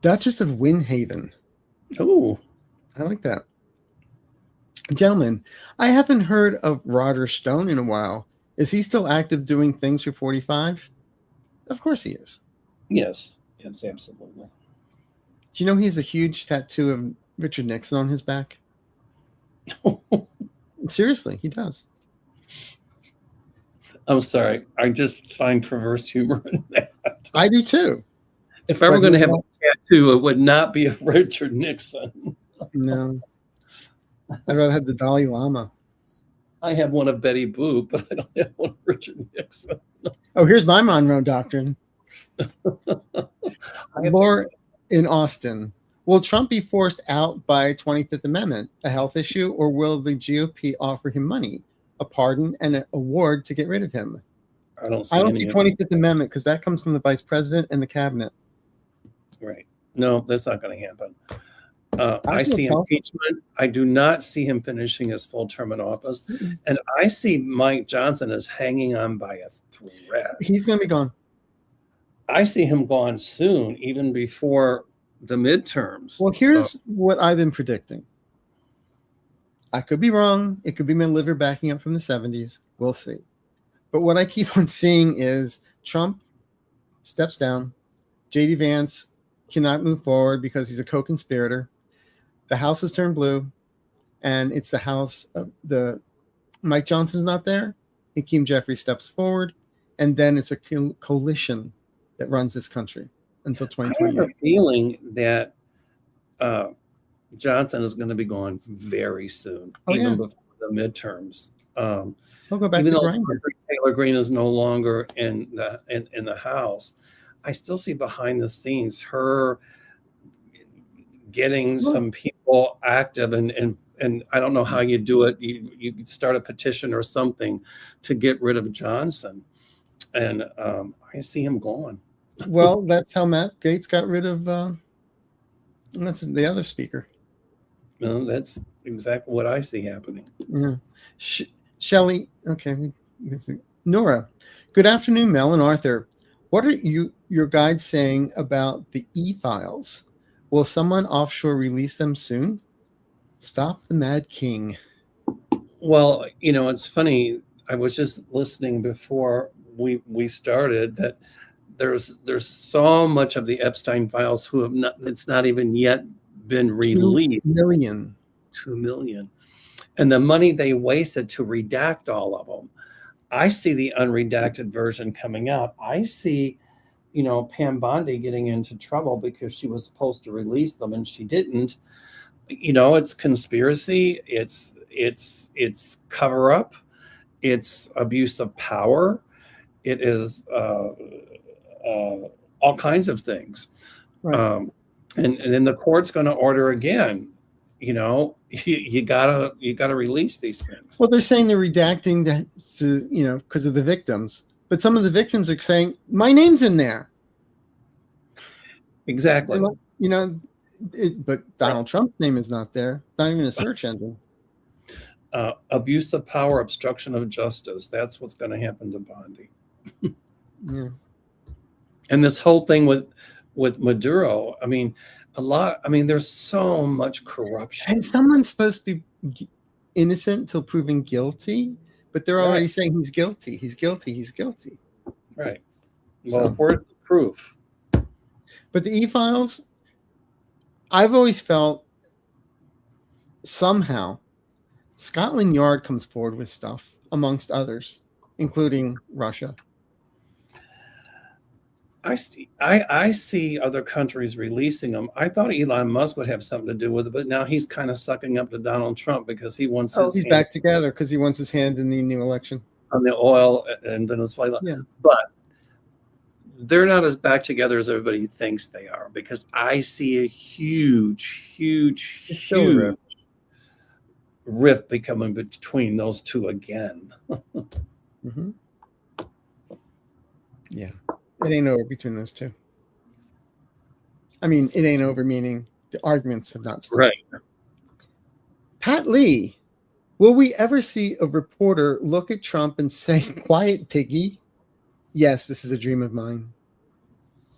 Duchess of Windhaven. Oh, I like that. Gentlemen, I haven't heard of Roger Stone in a while. Is he still active doing things for 45? Of course he is. yes, absolutely. Do you know he has a huge tattoo of Richard Nixon on his back? Seriously, he does. I'm sorry. I just find perverse humor in that. I do too. If I were going to have a tattoo, it would not be of Richard Nixon. No. I'd rather have the Dalai Lama. I have one of Betty Boop, but I don't have one of Richard Nixon. Oh, here's my Monroe doctrine. Laura in Austin. Will Trump be forced out by 25th Amendment, a health issue, or will the GOP offer him money, a pardon, and an award to get rid of him? I don't see 25th Amendment because that comes from the vice president and the cabinet. Right. No, that's not going to happen. I feel see tough. impeachment. I do not see him finishing his full term in office. And I see Mike Johnson as hanging on by a thread. He's going to be gone. I see him gone soon, even before the midterms. Well, here's what I've been predicting. I could be wrong. It could be my liver backing up from the 70s. We'll see. But what I keep on seeing is Trump steps down. J.D. Vance cannot move forward because he's a co-conspirator. The House has turned blue, and it's the House of the Mike Johnson's not there. Hakeem Jeffries steps forward, and then it's a coalition that runs this country until 2028. I have a feeling that Johnson is going to be gone very soon, even before the midterms. He'll go back to Grindr. Taylor Greene is no longer in the House. I still see behind the scenes her getting some people active, and I don't know how you do it. You start a petition or something to get rid of Johnson, and I see him gone. Well, that's how Matt Gaetz got rid of. That's the other speaker. No, that's exactly what I see happening. Yeah, Shelley. Okay, Nora. Good afternoon, Mel and Arthur. What are your guides saying about the e-files? Will someone offshore release them soon? Stop the Mad King. Well, it's funny. I was just listening before we started that there's so much of the Epstein files who have not. It's not even yet been released. 2 million, and the money they wasted to redact all of them. I see the unredacted version coming out. I see, Pam Bondi getting into trouble because she was supposed to release them and she didn't. It's conspiracy. It's cover up. It's abuse of power. It is all kinds of things. Right. And then the court's going to order again. You gotta release these things. Well, they're saying they're redacting because of the victims, but some of the victims are saying my name's in there. Exactly. But Donald Trump's name is not there. Not even a search engine. Abuse of power, obstruction of justice. That's what's going to happen to Bondi. Yeah. And this whole thing with Maduro. There's so much corruption. And someone's supposed to be innocent until proven guilty, but they're already saying he's guilty. He's guilty. He's guilty. Right. Well, where's the proof? But the e-files, I've always felt somehow Scotland Yard comes forward with stuff, amongst others, including Russia. I see other countries releasing them. I thought Elon Musk would have something to do with it, but now he's kind of sucking up to Donald Trump because he wants his He's hand back together because he wants his hand in the new election. on the oil in Venezuela. Yeah. But they're not as back together as everybody thinks they are, because I see a huge rift becoming between those two again. Mm-hmm. Yeah. It ain't over between those two. I mean, it ain't over, meaning the arguments have not stopped. Right. Pat Lee, will we ever see a reporter look at Trump and say, "Quiet, piggy"? Yes, this is a dream of mine.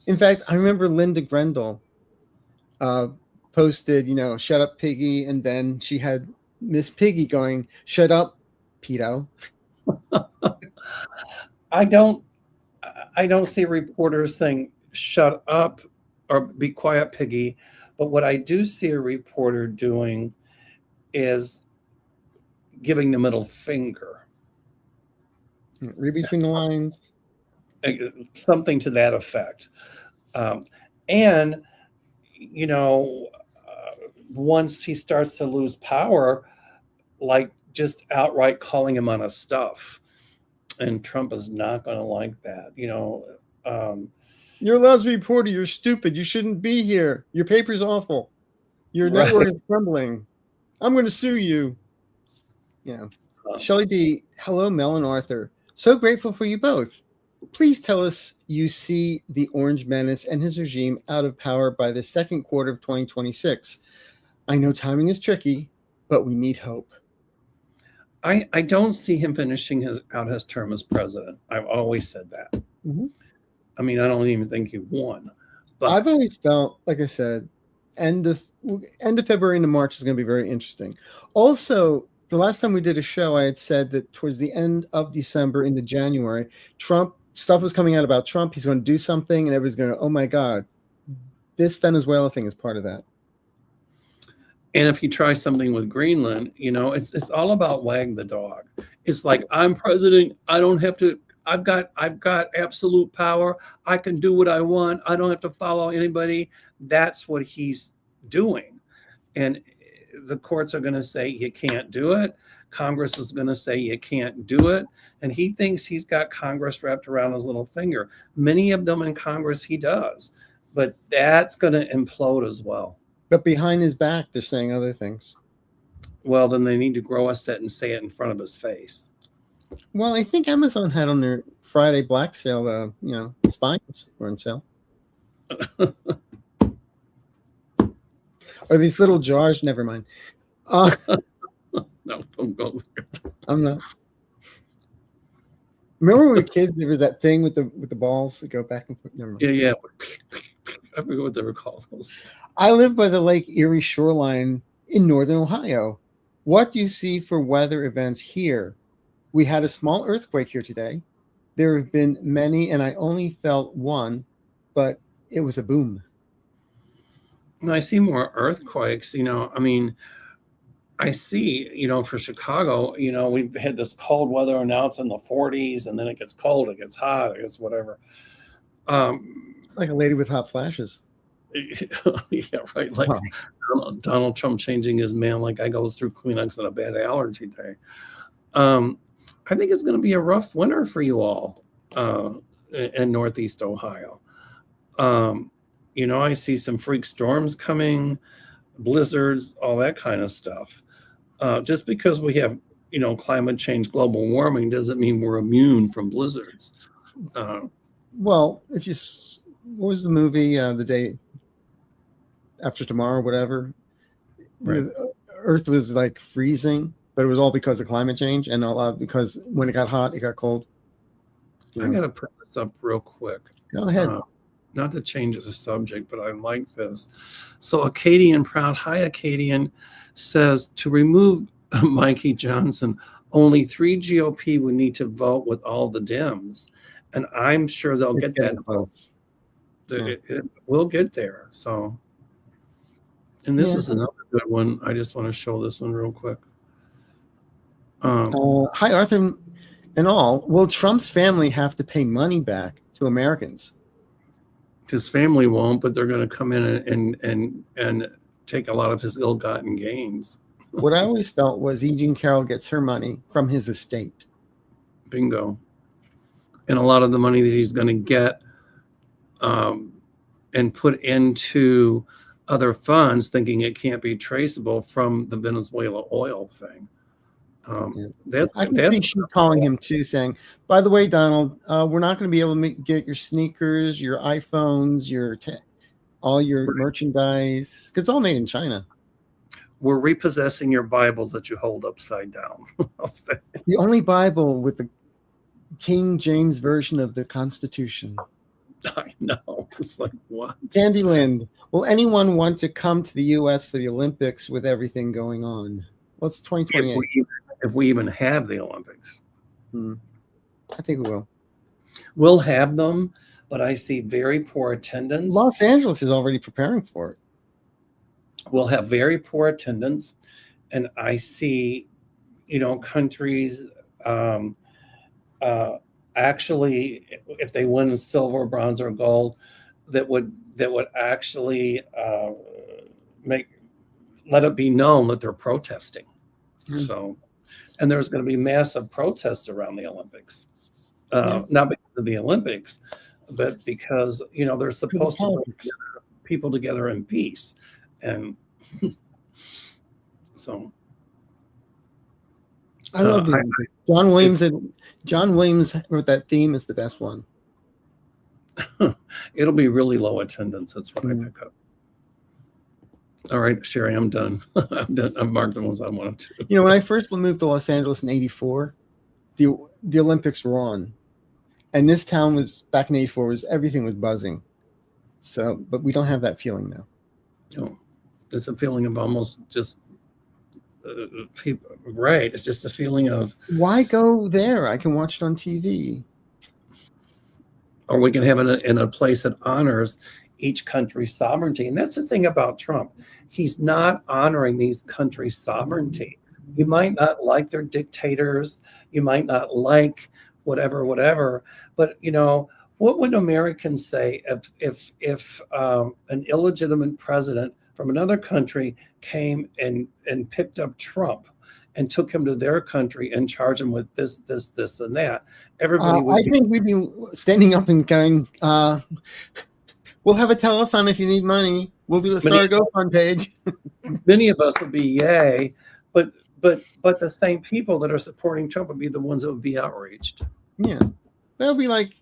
In fact, I remember Linda Grendel posted, "Shut up, piggy," and then she had Miss Piggy going, "Shut up, pedo." I don't see reporters saying "shut up" or "be quiet, piggy," but what I do see a reporter doing is giving the middle finger. Read between the lines. Something to that effect. And, once he starts to lose power, like just outright calling him on his stuff. And Trump is not going to like that. You're a lousy reporter. You're stupid. You shouldn't be here. Your paper's awful. Your network is crumbling. I'm going to sue you. Yeah. Shelley D. Hello, Mel and Arthur. So grateful for you both. Please tell us you see the Orange Menace and his regime out of power by the second quarter of 2026. I know timing is tricky, but we need hope. I don't see him finishing out his term as president. I've always said that. Mm-hmm. I mean, I don't even think he won. But I've always felt, like I said, end of February into March is going to be very interesting. Also, the last time we did a show, I had said that towards the end of December into January, stuff was coming out about Trump. He's going to do something, and everybody's going to, oh my God, this Venezuela thing is part of that. And if you try something with Greenland, it's all about wag the dog. It's like, I'm president. I don't have to. I've got absolute power. I can do what I want. I don't have to follow anybody. That's what he's doing. And the courts are going to say you can't do it. Congress is going to say you can't do it. And he thinks he's got Congress wrapped around his little finger. Many of them in Congress he does. But that's going to implode as well. But behind his back, they're saying other things. Well, then they need to grow a set and say it in front of his face. Well, I think Amazon had on their Friday Black sale, spines were on sale. Or these little jars, never mind. No, don't go there. I'm not. Remember when we were kids, there was that thing with the balls that go back and forth? Never mind. Yeah. I forget what they were called. I live by the Lake Erie shoreline in northern Ohio. What do you see for weather events here? We had a small earthquake here today. There have been many, and I only felt one, but it was a boom. I see more earthquakes. I see, for Chicago, we've had this cold weather, and now it's in the 40s, and then it gets cold, it gets hot, it gets whatever. It's like a lady with hot flashes. Yeah, right. Like Donald Trump changing his mail like I go through Kleenex on a bad allergy day. I think it's going to be a rough winter for you all in Northeast Ohio. I see some freak storms coming, blizzards, all that kind of stuff. Just because we have, climate change, global warming, doesn't mean we're immune from blizzards. Well, what was the movie, The Day After Tomorrow, whatever? Right. The Earth was like freezing, but it was all because of climate change, and a lot because when it got hot, it got cold. I got to put this up real quick. Go ahead. Not to change the subject, but I like this. So Acadian Proud, hi Acadian, says to remove Mikey Johnson, only 3 GOP would need to vote with all the Dems. And I'm sure they'll get that. Close. Yeah. It will get there. So, and this Yeah. is another good one. I just want to show this one real quick. Hi, Arthur and all. Will Trump's family have to pay money back to Americans? His family won't, but they're going to come in and take a lot of his ill-gotten gains. What I always felt was E. Jean Carroll gets her money from his estate. Bingo. And a lot of the money that he's going to get and put into other funds, thinking it can't be traceable from the Venezuela oil thing. I can see she calling him too, saying, "By the way, Donald, we're not going to be able to get your sneakers, your iPhones, all your merchandise, because it's all made in China. We're repossessing your Bibles that you hold upside down." The only Bible with the King James version of the Constitution. I know. It's like, what? Andy Lind, will anyone want to come to the U.S. for the Olympics with everything going on? Well, it's 2028. If we even have the Olympics. I think we will. We'll have them, but I see very poor attendance. Los Angeles is already preparing for it. We'll have very poor attendance. And I see, countries actually, if they win silver, bronze, or gold, that would actually let it be known that they're protesting. So, and there's going to be massive protests around the Olympics, not because of the Olympics, but because they're supposed to bring people together in peace, and so. I love the Olympics. John Williams wrote that theme is the best one. It'll be really low attendance. That's what I pick up. All right, Sherry, I'm done. I'm done. I've marked the ones I wanted to. When I first moved to Los Angeles in '84, the Olympics were on, and this town was back in '84. Everything was buzzing. So, but we don't have that feeling now. No, it's a feeling of almost just people. Right, it's just a feeling of, why go there? I can watch it on TV. Or we can have it in a place that honors each country's sovereignty. And that's the thing about Trump. He's not honoring these countries' sovereignty. You might not like their dictators. You might not like whatever. But, what would Americans say if an illegitimate president from another country came and picked up Trump and took him to their country and charged him with this, and that? Everybody would. I think we'd be standing up and going, we'll have a telethon if you need money. We'll start a GoFund page. Many of us would be yay, but the same people that are supporting Trump would be the ones that would be outraged. Yeah, that would be like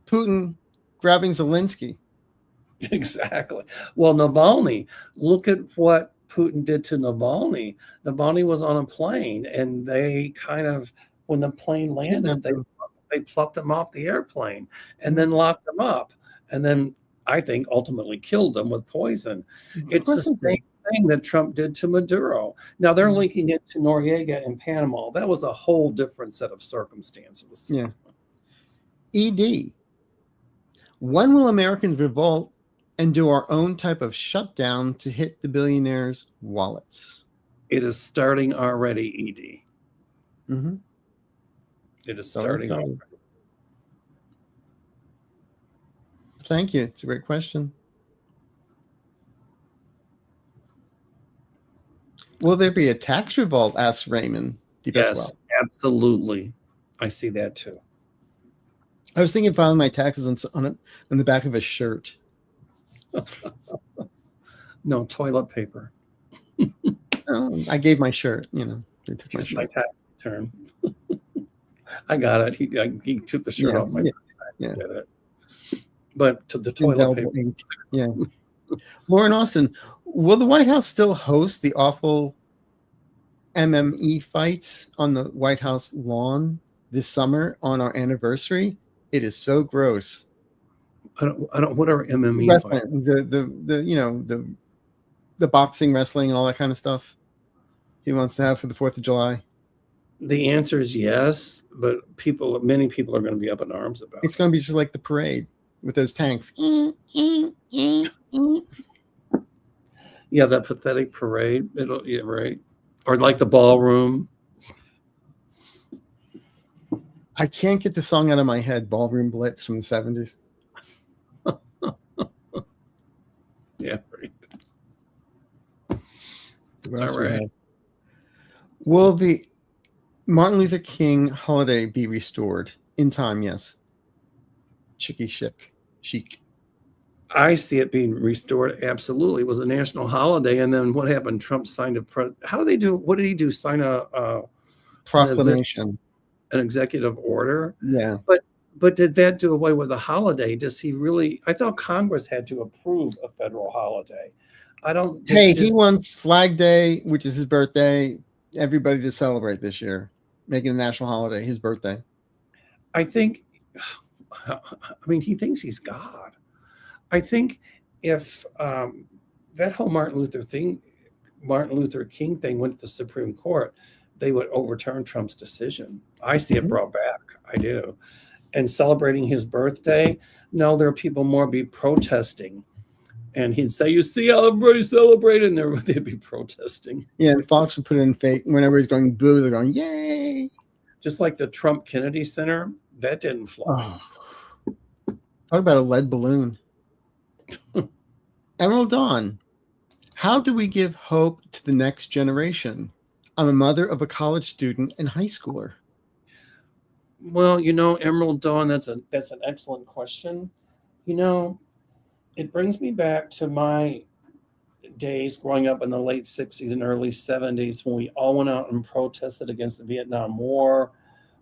Putin grabbing Zelensky. Exactly. Well, Navalny, look at what Putin did to Navalny. Navalny was on a plane, and they kind of, when the plane landed, they plucked him off the airplane and then locked him up, and then I think ultimately killed him with poison. It's the same thing that Trump did to Maduro. Now they're linking it to Noriega in Panama. That was a whole different set of circumstances. Yeah. ED. When will Americans revolt and do our own type of shutdown to hit the billionaires' wallets? It is starting already, ED. Mm-hmm. It is starting already. Thank you. It's a great question. Will there be a tax revolt? Asks Raymond. Yes, absolutely. I see that too. I was thinking of filing my taxes on the back of a shirt. No, toilet paper. I gave my shirt, They took my shirt. My tax return. I got it. He took the shirt off my back. Yeah. But to the toilet paper. Yeah. Lauren Austin, will the White House still host the awful MME fights on the White House lawn this summer on our anniversary? It is so gross. I don't. What are MME wrestling? The boxing, wrestling, and all that kind of stuff he wants to have for the 4th of July. The answer is yes, but many people are going to be up in arms about it. It's going to be just like the parade. with those tanks. Yeah, that pathetic parade. Yeah, right. Or like the ballroom. I can't get the song out of my head. Ballroom Blitz from the 70s. Yeah, right. So what else All we right. have? Will the Martin Luther King holiday be restored in time? Yes. Chic. I see it being restored. Absolutely. It was a national holiday. And then what happened? Trump signed how do they do? What did he do? Sign Proclamation. an executive order? Yeah. But did that do away with the holiday? Does he really? I thought Congress had to approve a federal holiday. I don't. Hey, he wants Flag Day, which is his birthday, everybody to celebrate this year, making a national holiday, his birthday. I think, I mean, he thinks he's God. I think if that whole Martin Luther King thing went to the Supreme Court, they would overturn Trump's decision. I see it brought back. I do. And celebrating his birthday, no, there are people more be protesting. And he'd say, you see how everybody celebrated, and they'd be protesting. Yeah, and Fox would put in fake. Whenever he's going boo, they're going, yay. Just like the Trump Kennedy Center, that didn't fly. Oh. Talk about a lead balloon. Emerald Dawn, how do we give hope to the next generation? I'm a mother of a college student and high schooler. Well, Emerald Dawn, that's an excellent question. It brings me back to my days growing up in the late 60s and early 70s when we all went out and protested against the Vietnam War.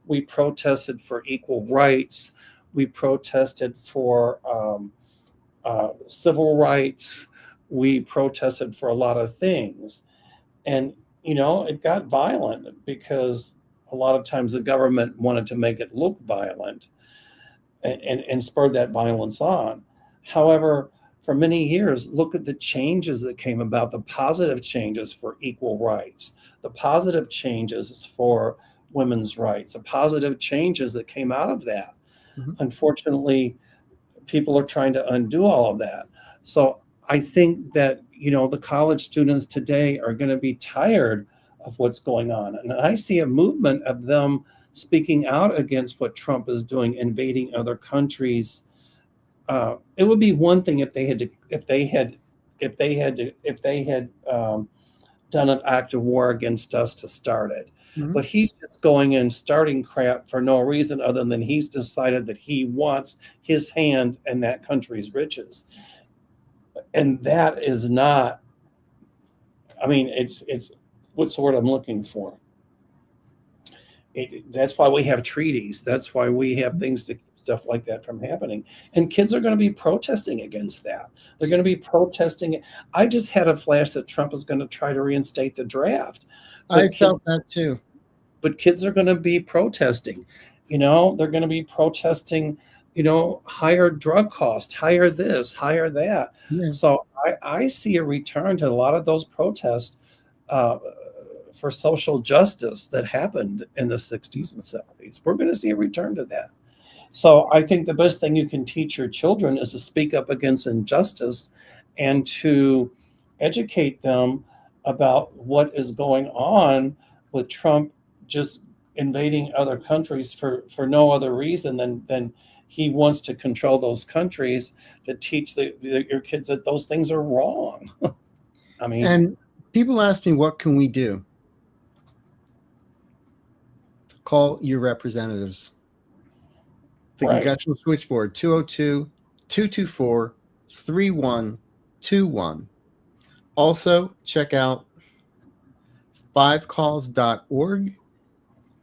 We protested for equal rights. We protested for civil rights. We protested for a lot of things. And, it got violent because a lot of times the government wanted to make it look violent and spurred that violence on. However, for many years, look at the changes that came about, the positive changes for equal rights, the positive changes for women's rights, the positive changes that came out of that. Mm-hmm. Unfortunately, people are trying to undo all of that. So I think that, the college students today are going to be tired of what's going on. And I see a movement of them speaking out against what Trump is doing, invading other countries. It would be one thing if they had done an act of war against us to start it. Mm-hmm. But he's just going in starting crap for no reason other than he's decided that he wants his hand in that country's riches. And that is not, it's what's the word I'm looking for? That's why we have treaties. That's why we have things to keep stuff like that from happening. And kids are going to be protesting against that. They're going to be protesting. I just had a flash that Trump is going to try to reinstate the draft. I felt that too. But kids are going to be protesting. They're going to be protesting, higher drug costs, higher this, higher that. Yeah. So I see a return to a lot of those protests for social justice that happened in the 60s and 70s. We're going to see a return to that. So I think the best thing you can teach your children is to speak up against injustice and to educate them about what is going on with Trump just invading other countries for no other reason than he wants to control those countries, to teach your kids that those things are wrong. And people ask me, what can we do? Call your representatives. The Congressional Switchboard, 202-224-3121. Also, check out 5calls.org.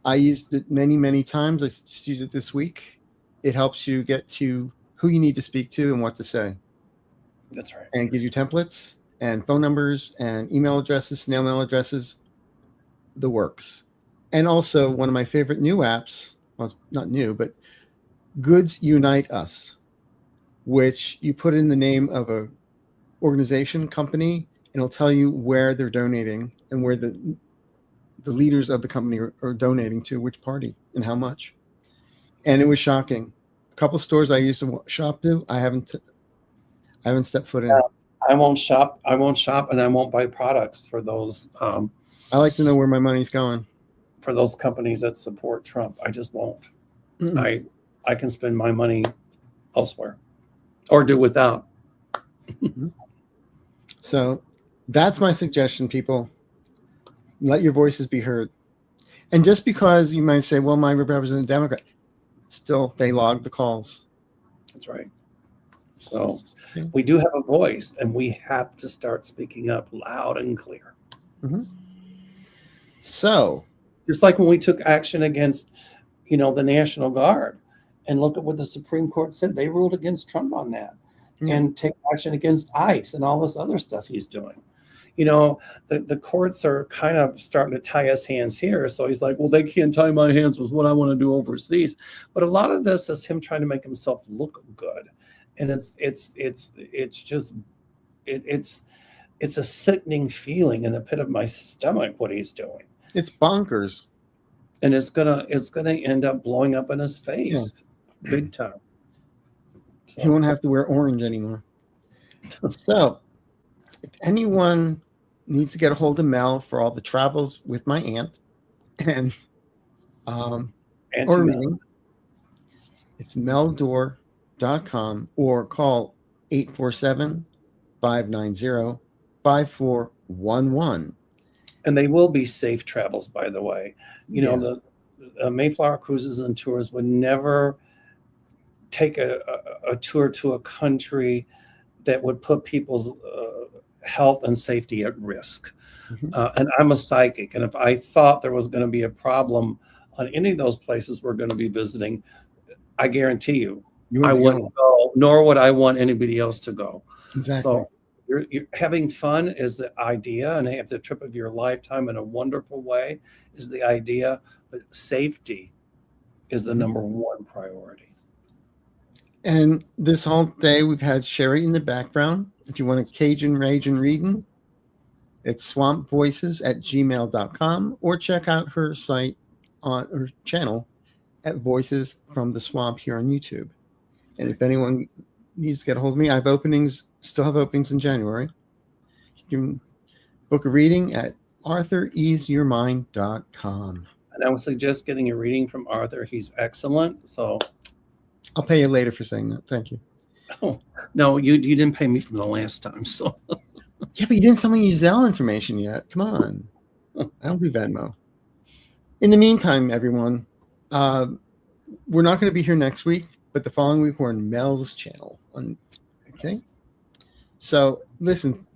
I used it many, many times. I just used it this week. It helps you get to who you need to speak to and what to say. That's right. And gives you templates and phone numbers and email addresses, snail mail addresses, the works. And also one of my favorite new apps, well, it's not new, but Goods Unite Us, which you put in the name of a organization, company, and it'll tell you where they're donating and where the leaders of the company are donating to which party and how much. And it was shocking. A couple stores I used to shop to, I haven't stepped foot in. I won't shop. I won't shop, and I won't buy products for those I like to know where my money's going. for those companies that support Trump. I just won't. Mm-mm. I can spend my money elsewhere or do without. So that's my suggestion, people. Let your voices be heard. And just because you might say, well, my representative Democrat, still they log the calls. That's right. So we do have a voice, and we have to start speaking up loud and clear. Mm-hmm. So just like when we took action against, the National Guard, and look at what the Supreme Court said. They ruled against Trump on that, and take action against ICE and all this other stuff he's doing. The courts are kind of starting to tie his hands here. So he's like, well, they can't tie my hands with what I want to do overseas. But a lot of this is him trying to make himself look good. And it's a sickening feeling in the pit of my stomach, what he's doing. It's bonkers. And it's gonna end up blowing up in his face big time. So. He won't have to wear orange anymore. So if anyone needs to get a hold of Mel for all the travels with my aunt and or reading, it's meldor.com or call 847-590-5411. And they will be safe travels, by the way. The Mayflower Cruises and Tours would never take a tour to a country that would put people's health and safety at risk. And I'm a psychic. And if I thought there was going to be a problem on any of those places we're going to be visiting, I guarantee you, I wouldn't go, nor would I want anybody else to go. Exactly. So you're having fun is the idea, and have the trip of your lifetime in a wonderful way is the idea, but safety is the number one priority. And this whole day we've had Sherry in the background. If you want a Cajun Rage and Reading, it's swampvoices@gmail.com, or check out her site on her channel at Voices from the Swamp here on YouTube. And if anyone needs to get a hold of me, I have still have openings in January. You can book a reading at arthureaseyourmind.com. And I would suggest getting a reading from Arthur. He's excellent. So I'll pay you later for saying that. Thank you. Oh, no, you didn't pay me from the last time. So yeah, but you didn't send me your Zelle information yet. Come on. I don't do Venmo. In the meantime, everyone, we're not going to be here next week, but the following week we're on Mel's channel. Okay. So listen,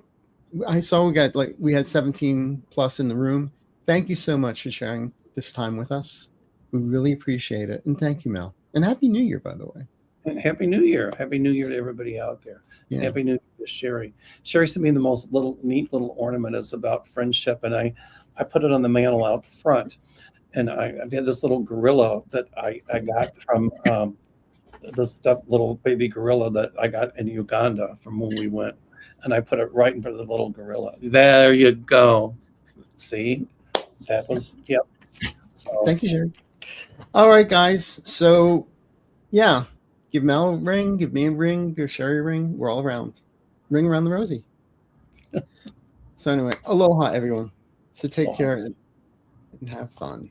I saw we had 17 plus in the room. Thank you so much for sharing this time with us. We really appreciate it. And thank you, Mel. And Happy New Year, by the way. And Happy New Year. Happy New Year to everybody out there. Yeah. Happy New Year to Sherry. Sherry sent me the most neat little ornament. It's about friendship. And I put it on the mantle out front. And I've had this little gorilla that I got from the stuffed little baby gorilla that I got in Uganda from when we went. And I put it right in front of the little gorilla. There you go. See? That was, yep. So, thank you, Sherry. All right, guys. So, yeah. Give Mel a ring. Give me a ring. Give Sherry a ring. We're all around. Ring around the rosy. So anyway, aloha, everyone. So take care and have fun.